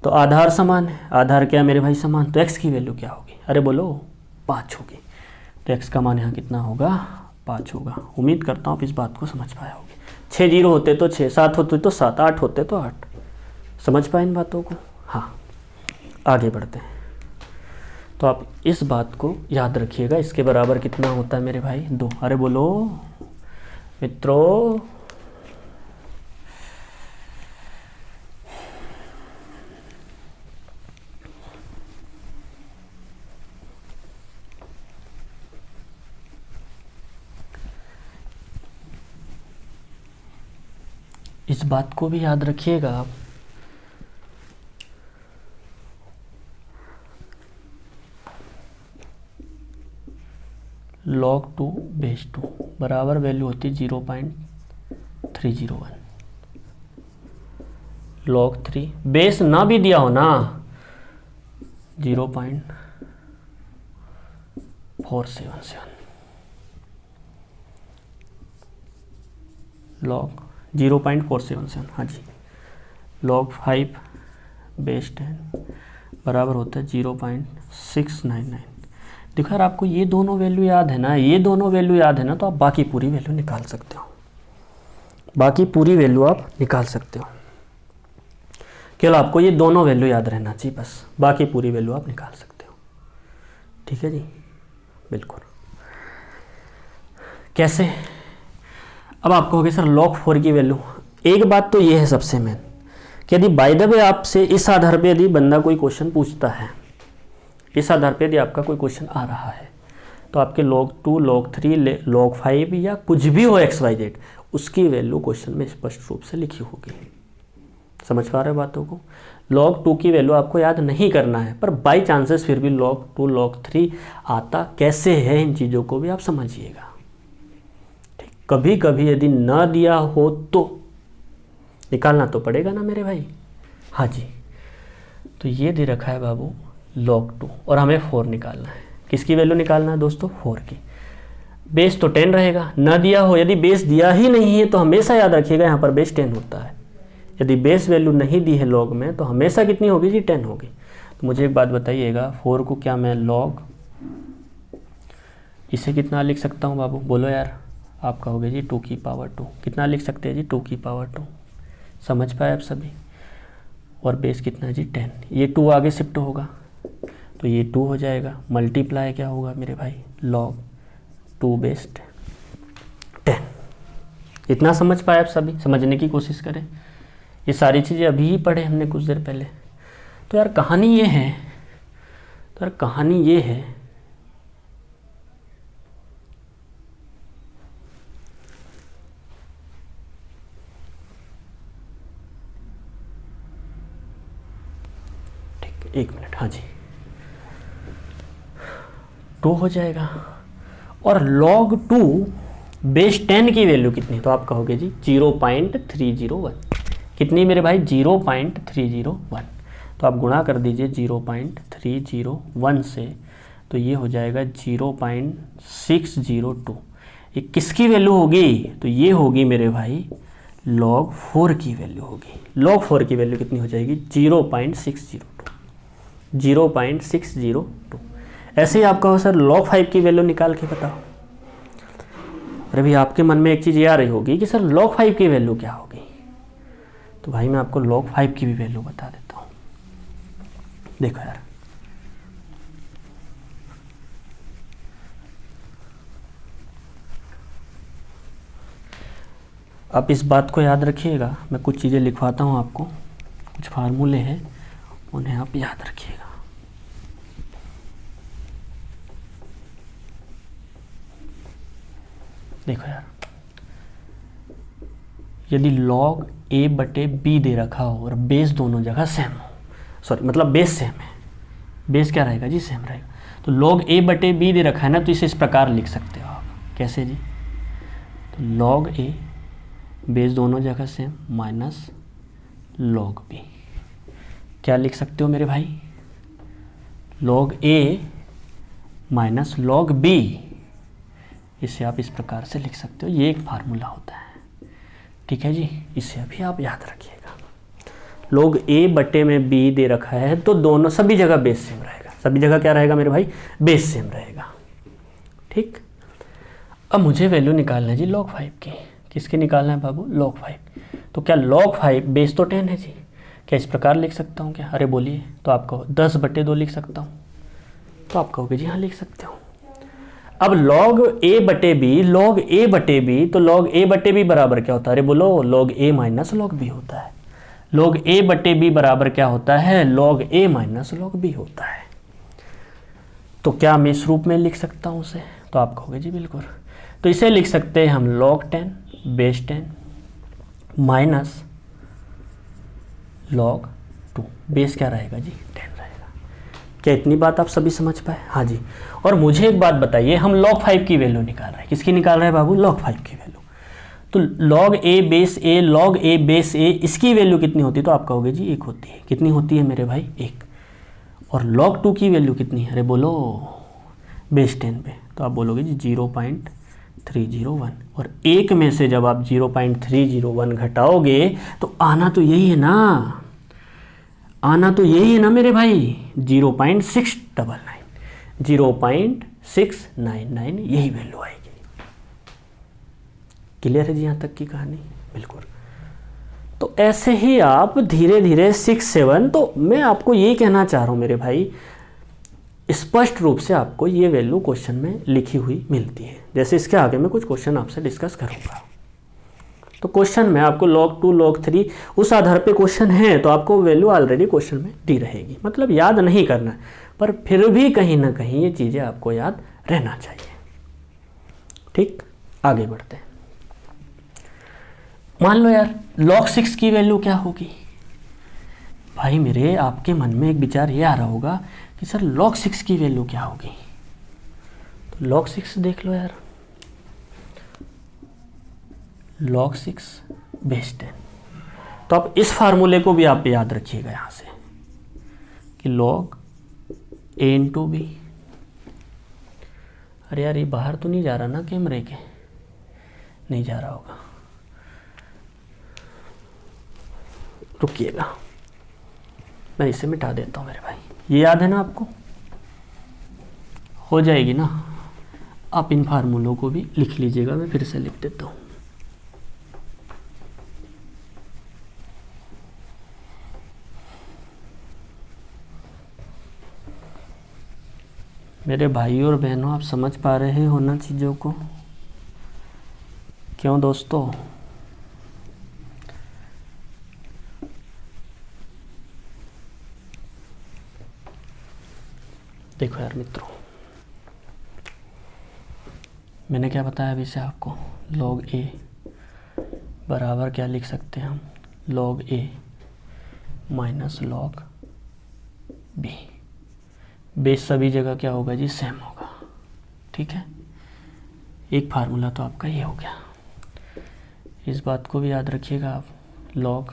तो आधार समान है, आधार क्या मेरे भाई समान, तो x की वैल्यू क्या होगी, अरे बोलो 5 होगी। तो x का मान यहाँ कितना होगा, 5 होगा। उम्मीद करता हूँ आप इस बात को समझ पाए होगे। 6 जीरो होते तो 6, 7 होते तो 7, 8 होते तो 8। समझ पाए इन बातों को। हाँ आगे बढ़ते हैं। तो आप इस बात को याद रखिएगा, इसके बराबर कितना होता है मेरे भाई, 2। अरे बोलो मित्रों, इस बात को भी याद रखिएगा आप। log 2 बेस 2 बराबर वैल्यू होती है 0.301। log 3 बेस ना भी दिया हो ना, 0.477 log 0.477, हाँ जी। log 5 बेस 10 बराबर होता है 0.699। देखो यार, आपको ये दोनों वैल्यू याद है ना, ये दोनों वैल्यू याद है ना, तो आप बाकी पूरी वैल्यू निकाल सकते हो, बाकी पूरी वैल्यू आप निकाल सकते हो। केवल आपको ये दोनों वैल्यू याद रहना चाहिए बस, बाकी पूरी वैल्यू आप निकाल सकते हो। ठीक है जी, बिल्कुल। कैसे, अब आपको होगी सर log 4 की वैल्यू। एक बात तो ये है सबसे मेन कि यदि बाय द वे आपसे इस आधार पे यदि बंदा कोई क्वेश्चन पूछता है, इस आधार पे यदि आपका कोई क्वेश्चन आ रहा है, तो आपके log 2, log 3, log 5 या कुछ भी हो XYZ, उसकी वैल्यू क्वेश्चन में स्पष्ट रूप से लिखी होगी। समझ पा रहे बातों को। log 2 की वैल्यू आपको याद नहीं करना है, पर बाई चांसेस फिर भी log 2, log 3 आता कैसे है, इन चीज़ों को भी आप समझिएगा। ठीक, कभी कभी यदि ना दिया हो तो निकालना तो पड़ेगा ना मेरे भाई। हाँ जी, तो ये दे रखा है बाबू log 2 और हमें 4 निकालना है। किसकी वैल्यू निकालना है दोस्तों, 4 की। बेस तो 10 रहेगा, ना दिया हो, यदि बेस दिया ही नहीं है तो हमेशा याद रखिएगा यहाँ पर बेस 10 होता है। यदि बेस वैल्यू नहीं दी है log में तो हमेशा कितनी होगी जी, 10 होगी। तो मुझे एक बात बताइएगा, 4 को क्या मैं log, इसे कितना लिख सकता हूँ बाबू, बोलो यार। आप कहोगे जी 2 की पावर 2। कितना लिख सकते हैं जी, 2 की पावर 2। समझ पाए आप सभी। और बेस कितना है जी, 10। ये 2 आगे शिफ्ट होगा तो ये 2 हो जाएगा, मल्टीप्लाई क्या होगा मेरे भाई, log 2 बेस 10। इतना समझ पाए आप सभी, समझने की कोशिश करें। ये सारी चीज़ें अभी ही पढ़े हमने कुछ देर पहले। तो यार कहानी ये है, तो यार कहानी ये है ठीक, 1 मिनट, हाँ जी, 2 हो जाएगा। और log 2 बेस 10 की वैल्यू कितनी, तो आप कहोगे जी 0.301। कितनी मेरे भाई, 0.301। तो आप गुणा कर दीजिए 0.301 से, तो ये हो जाएगा 0.602। ये किसकी वैल्यू होगी, तो ये होगी मेरे भाई log 4 की वैल्यू होगी। log 4 की वैल्यू कितनी हो जाएगी, 0.602। 0.602। ऐसे ही आप कहो सर log 5 की वैल्यू निकाल के बताओ। अरे भाई आपके मन में एक चीज़ ये आ रही होगी कि सर log 5 की वैल्यू क्या होगी, तो भाई मैं आपको log 5 की भी वैल्यू बता देता हूँ। देखो यार, आप इस बात को याद रखिएगा, मैं कुछ चीज़ें लिखवाता हूँ आपको, कुछ फार्मूले हैं उन्हें आप याद रखिएगा। देखो यार, यदि log a बटे b दे रखा हो और बेस दोनों जगह सेम हो, सॉरी मतलब बेस सेम है, बेस क्या रहेगा जी, सेम रहेगा, तो log a बटे b दे रखा है ना, तो इसे इस प्रकार लिख सकते हो आप। कैसे जी? तो log a बेस दोनों जगह से माइनस log b। क्या लिख सकते हो मेरे भाई? log a minus log b, इसे आप इस प्रकार से लिख सकते हो। ये एक फार्मूला होता है, ठीक है जी। इसे अभी आप याद रखिएगा। log a बटे में b दे रखा है, तो दोनों सभी जगह बेस सेम रहेगा। सभी जगह क्या रहेगा मेरे भाई? बेस सेम रहेगा, ठीक। अब मुझे वैल्यू निकालना है जी log 5 की। किसकी निकालना है बाबू? log 5। तो क्या log 5 बेस तो 10 है जी, क्या इस प्रकार लिख सकता हूँ क्या? अरे बोलिए। तो आपको 10 बटे 2 लिख सकता हूँ। तो आप कहोगे जी हाँ लिख सकते हो। अब log a बटे b, log a बटे b, तो log a बटे b बराबर क्या होता है? अरे बोलो, log a minus log b होता है। log a बटे b बराबर क्या होता है? log a minus log b होता है। तो क्या मैं इस रूप में लिख सकता हूँ उसे? तो आप कहोगे जी बिल्कुल। तो इसे लिख सकते हैं हम log 10 base 10 minus log 2। Base क्या रहेगा जी? 10 रहेगा। क्या इतनी बात आप सभी समझ पाए? हाँ जी। और मुझे एक बात बताइए, हम log 5 की वैल्यू निकाल रहे हैं। किसकी निकाल रहे हैं बाबू? log 5 की वैल्यू। तो log a base a, log a base a, इसकी वैल्यू कितनी होती है? तो आप कहोगे जी 1 होती है। कितनी होती है मेरे भाई? 1। और log 2 की वैल्यू कितनी है? अरे बोलो, बेस 10 पे। तो आप बोलोगे जी 0.301। और 1 में से जब आप 0.301 घटाओगे तो आना तो यही है ना, आना तो यही है ना मेरे भाई, 0.699, 0.699 यही वैल्यू आएगी। क्लियर है जी यहाँ तक की कहानी? बिल्कुल। तो ऐसे ही आप धीरे धीरे 6, 7, तो मैं आपको ये कहना चाह रहा हूँ मेरे भाई, स्पष्ट रूप से आपको ये वैल्यू क्वेश्चन में लिखी हुई मिलती है। जैसे इसके आगे मैं कुछ क्वेश्चन आपसे डिस्कस करूँगा। तो क्वेश्चन में आपको log 2, log 3 उस आधार पे क्वेश्चन है, तो आपको वैल्यू ऑलरेडी क्वेश्चन में दी रहेगी। मतलब याद नहीं करना, पर फिर भी कहीं ना कहीं ये चीज़ें आपको याद रहना चाहिए, ठीक। आगे बढ़ते हैं। मान लो यार log 6 की वैल्यू क्या होगी? भाई मेरे आपके मन में एक विचार ये आ रहा होगा कि सर log 6 की वैल्यू क्या होगी? तो log 6 देख लो यार, log 6 बेस 10। तो आप इस फार्मूले को भी आप याद रखिएगा यहाँ से कि log a इंटू बी। अरे यार ये बाहर तो नहीं जा रहा ना कैमरे के? नहीं जा रहा होगा, रुकिएगा, मैं इसे मिटा देता हूँ मेरे भाई। ये याद है ना आपको? हो जाएगी ना? आप इन फार्मूलों को भी लिख लीजिएगा, मैं फिर से लिख देता हूँ। मेरे भाइयों और बहनों, आप समझ पा रहे हो ना चीज़ों को? क्यों दोस्तों? देखो यार मित्रों, मैंने क्या बताया अभी से आपको? log a बराबर क्या लिख सकते हैं हम? log a minus log b। Base सभी जगह क्या होगा जी? सेम होगा, ठीक है। एक फार्मूला तो आपका ये हो गया। इस बात को भी याद रखिएगा आप, log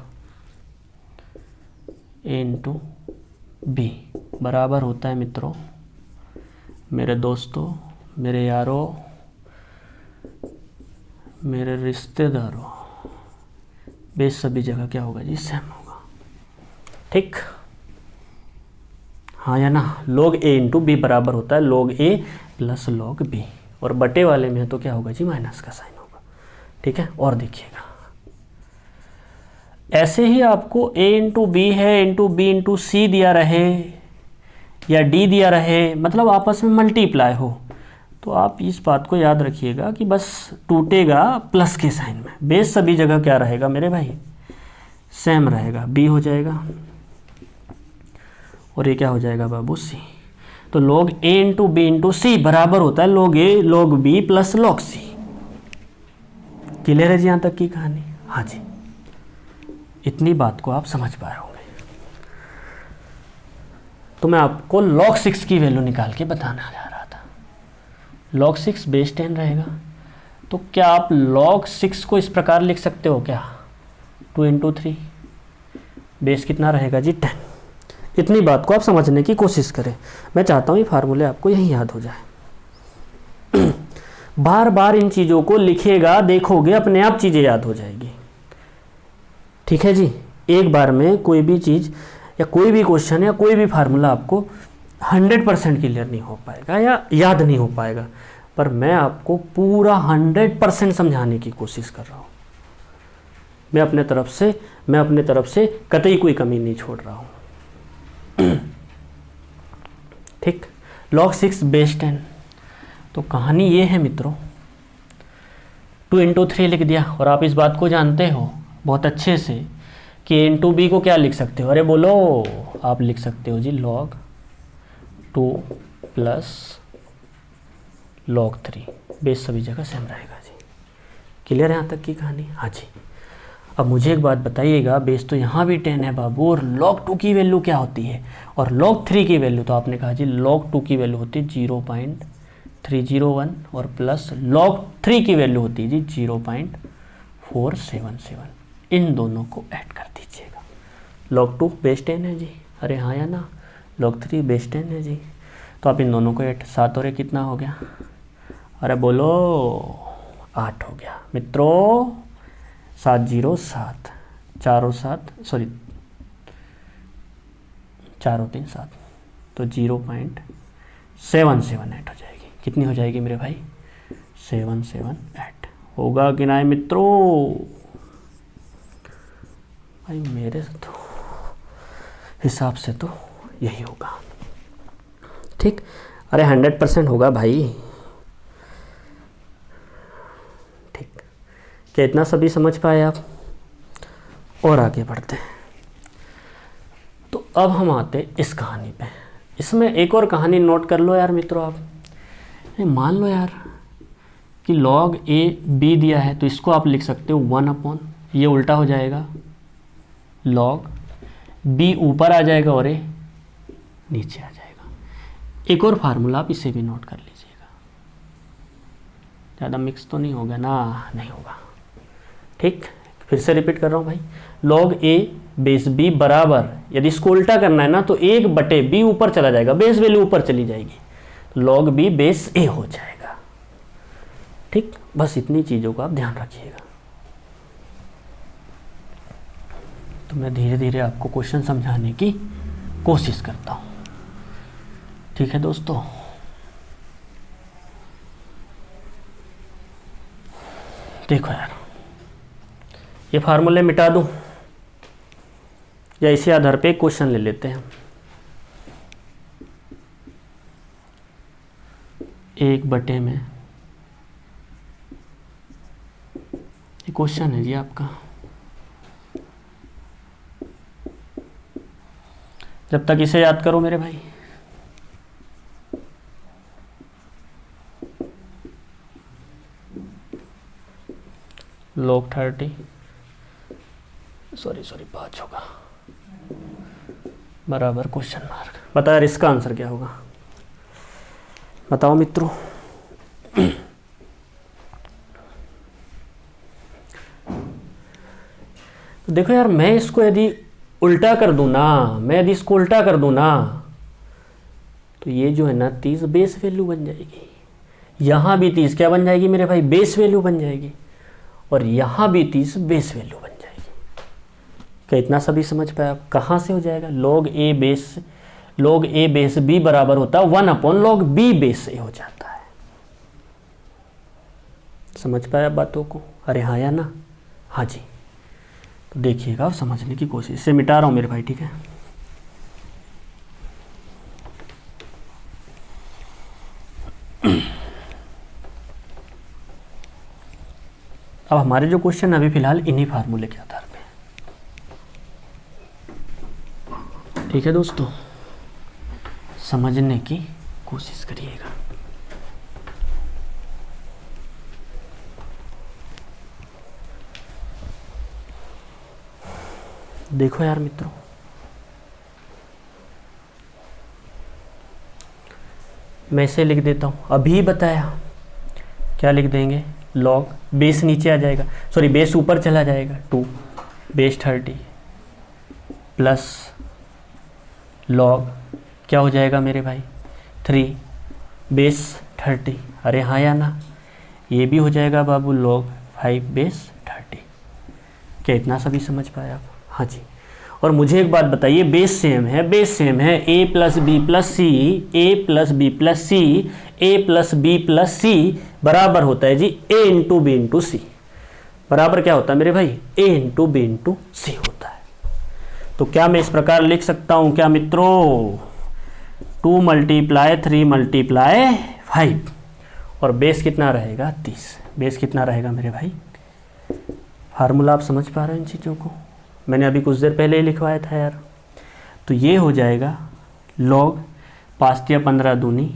a इंटू बी बराबर होता है मित्रों, मेरे दोस्तों, मेरे यारों, मेरे रिश्तेदारों, बेस सभी जगह क्या होगा जी? सेम होगा, ठीक। हाँ या ना? log a इंटू बी बराबर होता है log a plus log b, और बटे वाले में तो क्या होगा जी? माइनस का साइन होगा, ठीक है। और देखिएगा ऐसे ही आपको a इंटू बी है इंटू बी इंटू सी दिया रहे या d दिया रहे, मतलब आपस में मल्टीप्लाई हो, तो आप इस बात को याद रखिएगा कि बस टूटेगा प्लस के साइन में। बेस सभी जगह क्या रहेगा मेरे भाई? सेम रहेगा, b हो जाएगा, और ये क्या हो जाएगा बाबू? c। तो log a into b into c बराबर होता है log a log b plus log c। Clear है जी यहाँ तक की कहानी? हाँ जी, इतनी बात को आप समझ पाए होंगे। तो मैं आपको log 6 की वैल्यू निकाल के बताना जा रहा था। log 6 बेस 10 रहेगा, तो क्या आप log 6 को इस प्रकार लिख सकते हो क्या, 2 इंटू 3, बेस कितना रहेगा जी 10। इतनी बात को आप समझने की कोशिश करें। मैं चाहता हूँ ये फार्मूले आपको यहीं याद हो जाए। बार बार इन चीज़ों को लिखिएगा, देखोगे अपने आप चीज़ें याद हो जाएगी। ठीक है जी, एक बार में कोई भी चीज़ या कोई भी क्वेश्चन या कोई भी फार्मूला आपको 100% क्लियर नहीं हो पाएगा या याद नहीं हो पाएगा, पर मैं आपको पूरा 100% समझाने की कोशिश कर रहा हूँ। मैं अपने तरफ से कतई कोई कमी नहीं छोड़ रहा हूँ। ठीक, log 6 बेस 10। तो कहानी ये है मित्रों, 2 इंटू 3 लिख दिया, और आप इस बात को जानते हो बहुत अच्छे से कि a इंटू बी को क्या लिख सकते हो, अरे बोलो, आप लिख सकते हो जी log 2 प्लस log 3, बेस सभी जगह सेम रहेगा जी। क्लियर है यहाँ तक की कहानी? हाँ जी। अब मुझे एक बात बताइएगा, बेस तो यहाँ भी 10 है बाबू, और log 2 की वैल्यू क्या होती है, और log 3 की वैल्यू, तो आपने कहा जी log 2 की वैल्यू होती है 0.301, और प्लस log 3 की वैल्यू होती है जी 0.477। इन दोनों को ऐड कर दीजिएगा। log 2 बेस 10 है जी, अरे हाँ या ना, log 3 बेस 10 है जी, तो आप इन दोनों को ऐड, 7 और 1 कितना हो गया, अरे बोलो 8 हो गया मित्रों। 7 0 7, 4 और 7, सॉरी 4 और 3 7, तो 0.778 हो जाएगी। कितनी हो जाएगी मेरे भाई, 778 होगा कि नहीं मित्रों? भाई मेरे तो हिसाब से तो यही होगा। ठीक, अरे 100% होगा भाई। ठीक, क्या इतना सभी समझ पाए आप? और आगे बढ़ते हैं। तो अब हम आते इस कहानी पे। इसमें एक और कहानी नोट कर लो यार मित्रों आप। मान लो यार कि log a b दिया है, तो इसको आप लिख सकते हो 1/, ये उल्टा हो जाएगा, log b ऊपर आ जाएगा और a नीचे आ जाएगा। एक और फार्मूला आप इसे भी नोट कर लीजिएगा। ज़्यादा मिक्स तो नहीं होगा ना? नहीं होगा। ठीक, फिर से रिपीट कर रहा हूँ भाई, log a बेस b बराबर, यदि इसको उल्टा करना है ना तो 1/b ऊपर चला जाएगा, बेस वैल्यू ऊपर चली जाएगी, log b बेस a हो जाएगा। ठीक, बस इतनी चीज़ों का आप ध्यान रखिएगा। तो मैं धीरे धीरे आपको क्वेश्चन समझाने की कोशिश करता हूँ। ठीक है दोस्तों, देखो यार, ये फार्मूले मिटा दूं या इसी आधार पे एक क्वेश्चन ले लेते हैं। 1/, में ये क्वेश्चन है जी आपका। जब तक इसे याद करो मेरे भाई, log 30, सॉरी 5 होगा, बराबर क्वेश्चन मार्क। बताओ यार इसका आंसर क्या होगा, बताओ मित्रों। तो देखो यार, मैं इसको यदि उल्टा कर दूं ना, तो ये जो है ना 30 बेस वैल्यू बन जाएगी। यहाँ भी 30 क्या बन जाएगी मेरे भाई, बेस वैल्यू बन जाएगी, और यहाँ भी 30 बेस वैल्यू बन जाएगी। क्या इतना सभी समझ पाए आप? कहाँ से हो जाएगा, log a बेस b बराबर होता है 1/log b बेस a हो जाता है। समझ पाए आप बातों को? अरे हाँ या ना? हाँ जी। तो देखिएगा, आप समझने की कोशिश से मिटा रहा हूँ मेरे भाई, ठीक है। अब हमारे जो क्वेश्चन अभी फिलहाल इन्हीं फार्मूले के आधार पे, ठीक है दोस्तों, समझने की कोशिश करिएगा। देखो यार मित्रों, मैं इसे लिख देता हूँ, अभी बताया। क्या लिख देंगे, लॉग, बेस नीचे आ जाएगा, सॉरी बेस ऊपर चला जाएगा, 2 बेस 30 प्लस लॉग क्या हो जाएगा मेरे भाई, 3 बेस 30। अरे हाँ या ना, ये भी हो जाएगा बाबू लॉग 5 बेस 30। क्या इतना सभी समझ पाए आप? हाँ जी। और मुझे एक बात बताइए, बेस सेम है, बेस सेम है, a plus b plus c, a plus b plus c, a plus b plus c बराबर होता है जी a into b into c. बराबर क्या होता है मेरे भाई, a into b into c होता है। तो क्या मैं इस प्रकार लिख सकता हूं क्या मित्रों, 2 मल्टीप्लाई 3 मल्टीप्लाई 5, और बेस कितना रहेगा 30। बेस कितना रहेगा मेरे भाई, फार्मूला आप समझ पा रहे हैं इन चीज़ों को, मैंने अभी कुछ देर पहले ही लिखवाया था यार। तो ये हो जाएगा लॉग 5 या 15 दूनी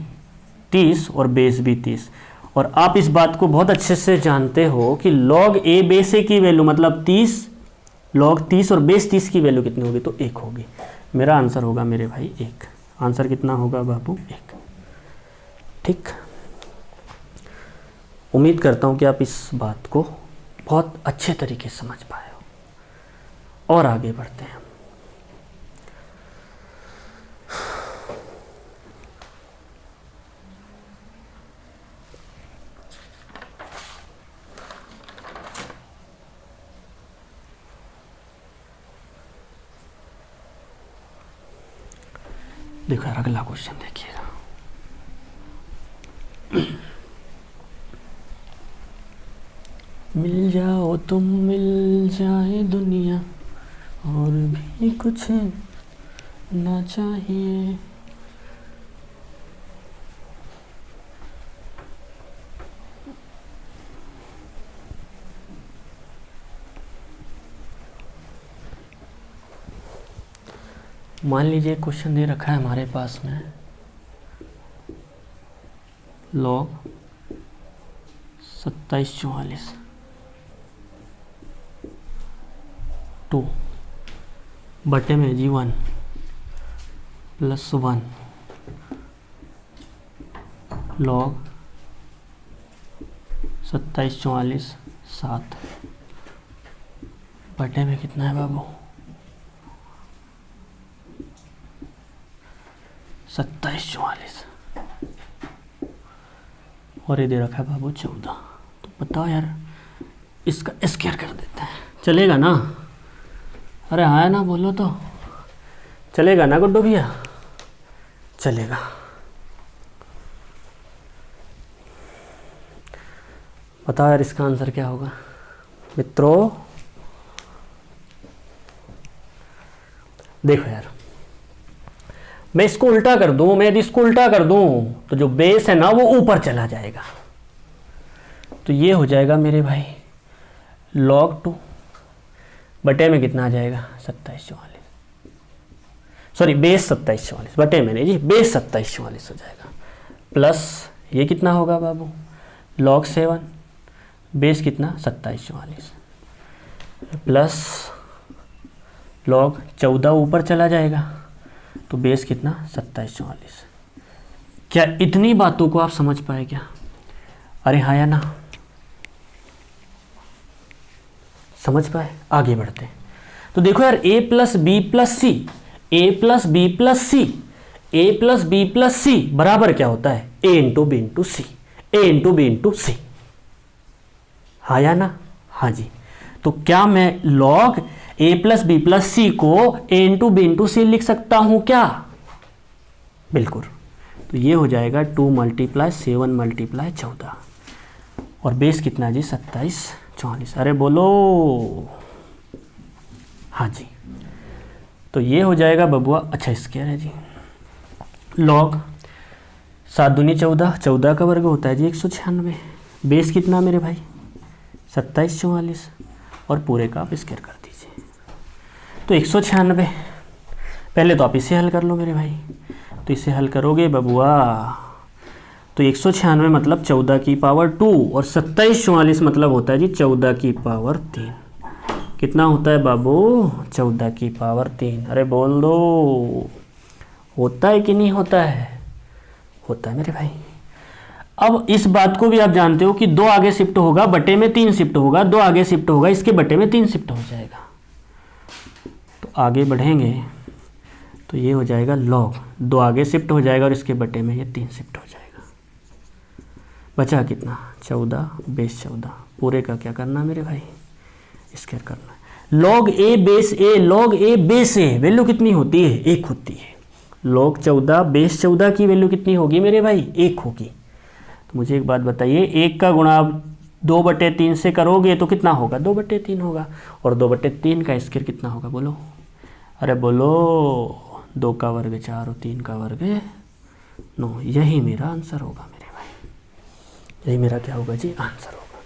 30 और बेस भी 30। और आप इस बात को बहुत अच्छे से जानते हो कि लॉग ए बेस ए की वैल्यू मतलब 30, लॉग 30 और बेस 30 की वैल्यू कितनी होगी, तो 1 होगी। मेरा आंसर होगा मेरे भाई 1। आंसर कितना होगा बाबू, 1। ठीक, उम्मीद करता हूँ कि आप इस बात को बहुत अच्छे तरीके से समझ पाए हो। और आगे बढ़ते हैं। देखो यार अगला क्वेश्चन देखिएगा। मिल जाओ तुम, मिल जाए दुनिया, और भी कुछ ना चाहिए। मान लीजिए क्वेश्चन दे रखा है हमारे पास में, लॉग 2744 2 बटे में जी 1 प्लस 1 लॉग 2744 7 बटे में कितना है बाबू, 2744, और ये दे रखा है बाबू 14। तो बताओ यार, इसका स्क्वायर कर देते हैं, चलेगा ना? अरे हाँ ना, बोलो तो चलेगा ना गुड्डू भैया? चलेगा। बताओ यार इसका आंसर क्या होगा मित्रों? देखो यार, मैं इसको उल्टा कर दूं, मैं यदि इसको उल्टा कर दूं तो जो बेस है ना वो ऊपर चला जाएगा। तो ये हो जाएगा मेरे भाई log 2 बटे में कितना आ जाएगा 2744, सॉरी बेस 2744 बटे में नहीं जी, बेस 2744 हो जाएगा। प्लस ये कितना होगा बाबू, log 7 बेस कितना 2744 प्लस log 14 ऊपर चला जाएगा, तो बेस कितना 2744। क्या इतनी बातों को आप समझ पाए क्या? अरे हाँ या ना, समझ पाए? आगे बढ़ते हैं। तो देखो यार, a plus b plus c, a plus b plus c, a plus b plus c बराबर क्या होता है, a into b into c, a into b into c. हाँ या ना? हाँ जी। तो क्या मैं log a plus b plus c को a into b into c लिख सकता हूं क्या? बिल्कुल। तो ये हो जाएगा 2 मल्टीप्लाई 7 मल्टीप्लाई 14, और बेस कितना जी 2744। अरे बोलो हाँ जी। तो ये हो जाएगा बबुआ, अच्छा स्क्वायर है जी, log 7 दूनी 14, 14 का वर्ग होता है जी 196। बेस कितना मेरे भाई 2744, और पूरे का आप स्क्वायर कर दीजिए तो 196। पहले तो आप इसे हल कर लो मेरे भाई। तो इसे हल करोगे बबुआ तो 196 मतलब 14 की पावर 2, और 2744 मतलब होता है जी 14 की पावर 3। कितना होता है बाबू 14 की पावर 3। अरे बोल दो, होता है कि नहीं होता है? होता है मेरे भाई। अब इस बात को भी आप जानते हो कि 2 आगे शिफ्ट होगा बटे में 3 शिफ्ट होगा, 2 आगे शिफ्ट होगा इसके बटे में 3 शिफ्ट हो जाएगा। तो आगे बढ़ेंगे तो ये हो जाएगा लॉग, 2 आगे शिफ्ट हो जाएगा और इसके बटे में ये 3 शिफ्ट हो जाएगा। बचा कितना 14 बेस 14, पूरे का क्या करना मेरे भाई स्क्वायर करना है। लॉग ए बेस ए, लॉग ए बेस ए वैल्यू कितनी होती है 1 होती है। लॉग 14 बेस 14 की वैल्यू कितनी होगी मेरे भाई 1 होगी। तो मुझे एक बात बताइए 1 का गुणा 2/3 से करोगे तो कितना होगा 2/3 होगा, और 2/3 का स्क्वायर कितना होगा बोलो, अरे बोलो 2 का वर्ग 4 और 3 का वर्ग 9। यही मेरा आंसर होगा मेरे भाई, यही मेरा क्या होगा जी आंसर होगा।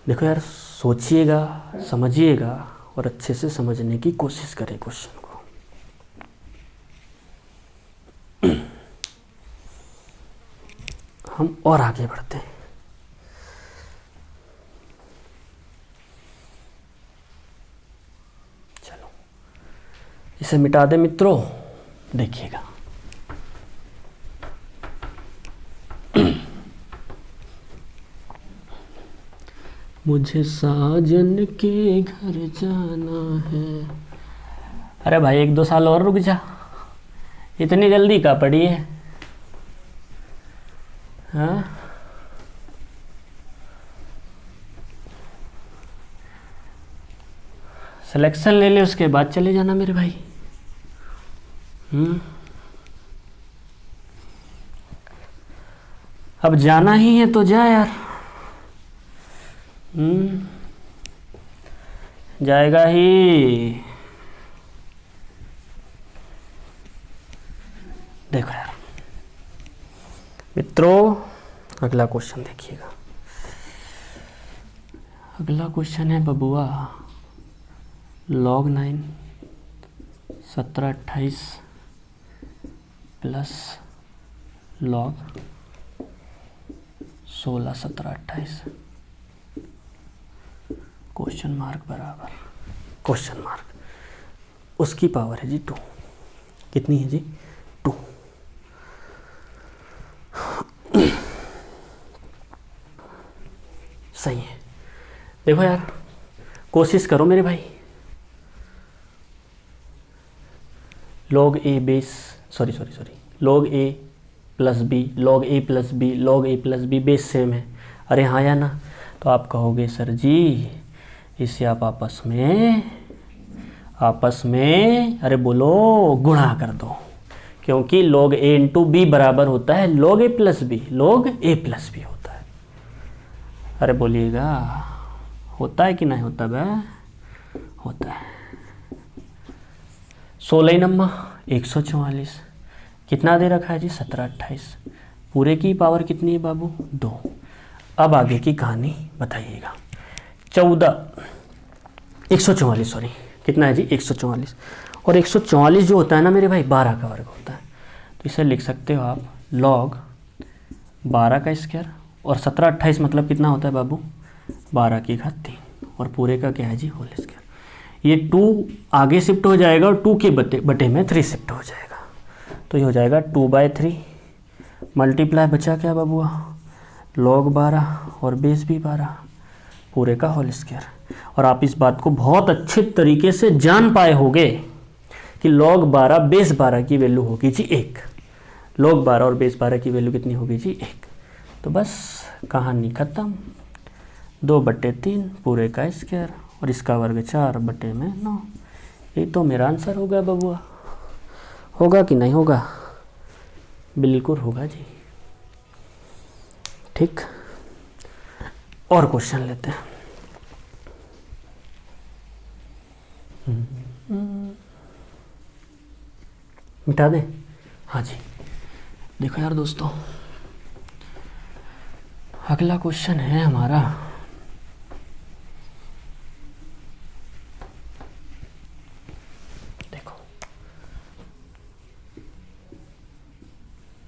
देखो यार सोचिएगा समझिएगा और अच्छे से समझने की कोशिश करें क्वेश्चन को। हम और आगे बढ़ते हैं। चलो इसे मिटा दे मित्रों, देखिएगा मुझे साजन के घर जाना है। अरे भाई 1-2 साल और रुक जा, इतनी जल्दी का पड़ी है हाँ। सिलेक्शन ले ले उसके बाद चले जाना मेरे भाई। अब जाना ही है तो जा यार। जाएगा ही। देखो यार मित्रों अगला क्वेश्चन देखिएगा। अगला क्वेश्चन है बबुआ log 9 17 28 plus log 16 17 28 question mark बराबर क्वेश्चन मार्क, उसकी पावर है जी 2। कितनी है जी 2। सही है। देखो यार कोशिश करो मेरे भाई, log a base sorry log a plus b, log a plus b, log a plus b base same है। अरे हाँ या ना, तो आप कहोगे सर जी इसे आप आपस में अरे बोलो गुणा कर दो, क्योंकि log a इंटू बी बराबर होता है log a plus b, log a plus b होता है। अरे बोलिएगा होता है कि नहीं होता बे, होता है। 16 नम्मा 144, कितना दे रखा है जी 17 28, पूरे की पावर कितनी है बाबू 2। अब आगे की कहानी बताइएगा। 144 सॉरी कितना है जी 144, और 144 जो होता है ना मेरे भाई 12 का वर्ग होता है। तो इसे लिख सकते हो आप log 12 का स्क्वायर, और 17 28 मतलब कितना होता है बाबू 12 की घात 3, और पूरे का क्या है जी होल स्क्वायर। ये 2 आगे शिफ्ट हो जाएगा और 2 के बटे में 3 शिफ्ट हो जाएगा, तो ये हो जाएगा 2/3 मल्टीप्लाई बचा क्या बाबूआ log 12 और बेस भी 12 पूरे का होल स्क्वायर। और आप इस बात को बहुत अच्छे तरीके से जान पाए होंगे कि log 12 बेस 12 की वैल्यू होगी जी 1, log 12 और बेस 12 की वैल्यू कितनी होगी जी 1। तो बस कहानी खत्म, 2/3 पूरे का स्क्वायर और इसका वर्ग 4/9। ये तो मेरा आंसर होगा बबुआ, होगा कि नहीं होगा, बिल्कुल होगा जी। ठीक, और क्वेश्चन लेते हैं। मिटा दें, हाँ जी। देखो यार दोस्तों अगला क्वेश्चन है हमारा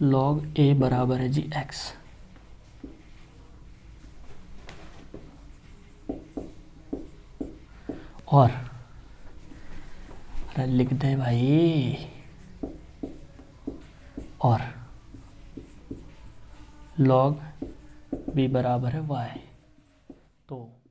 log a बराबर है जी x, और अरे लिख दे भाई, और log b बराबर है y। तो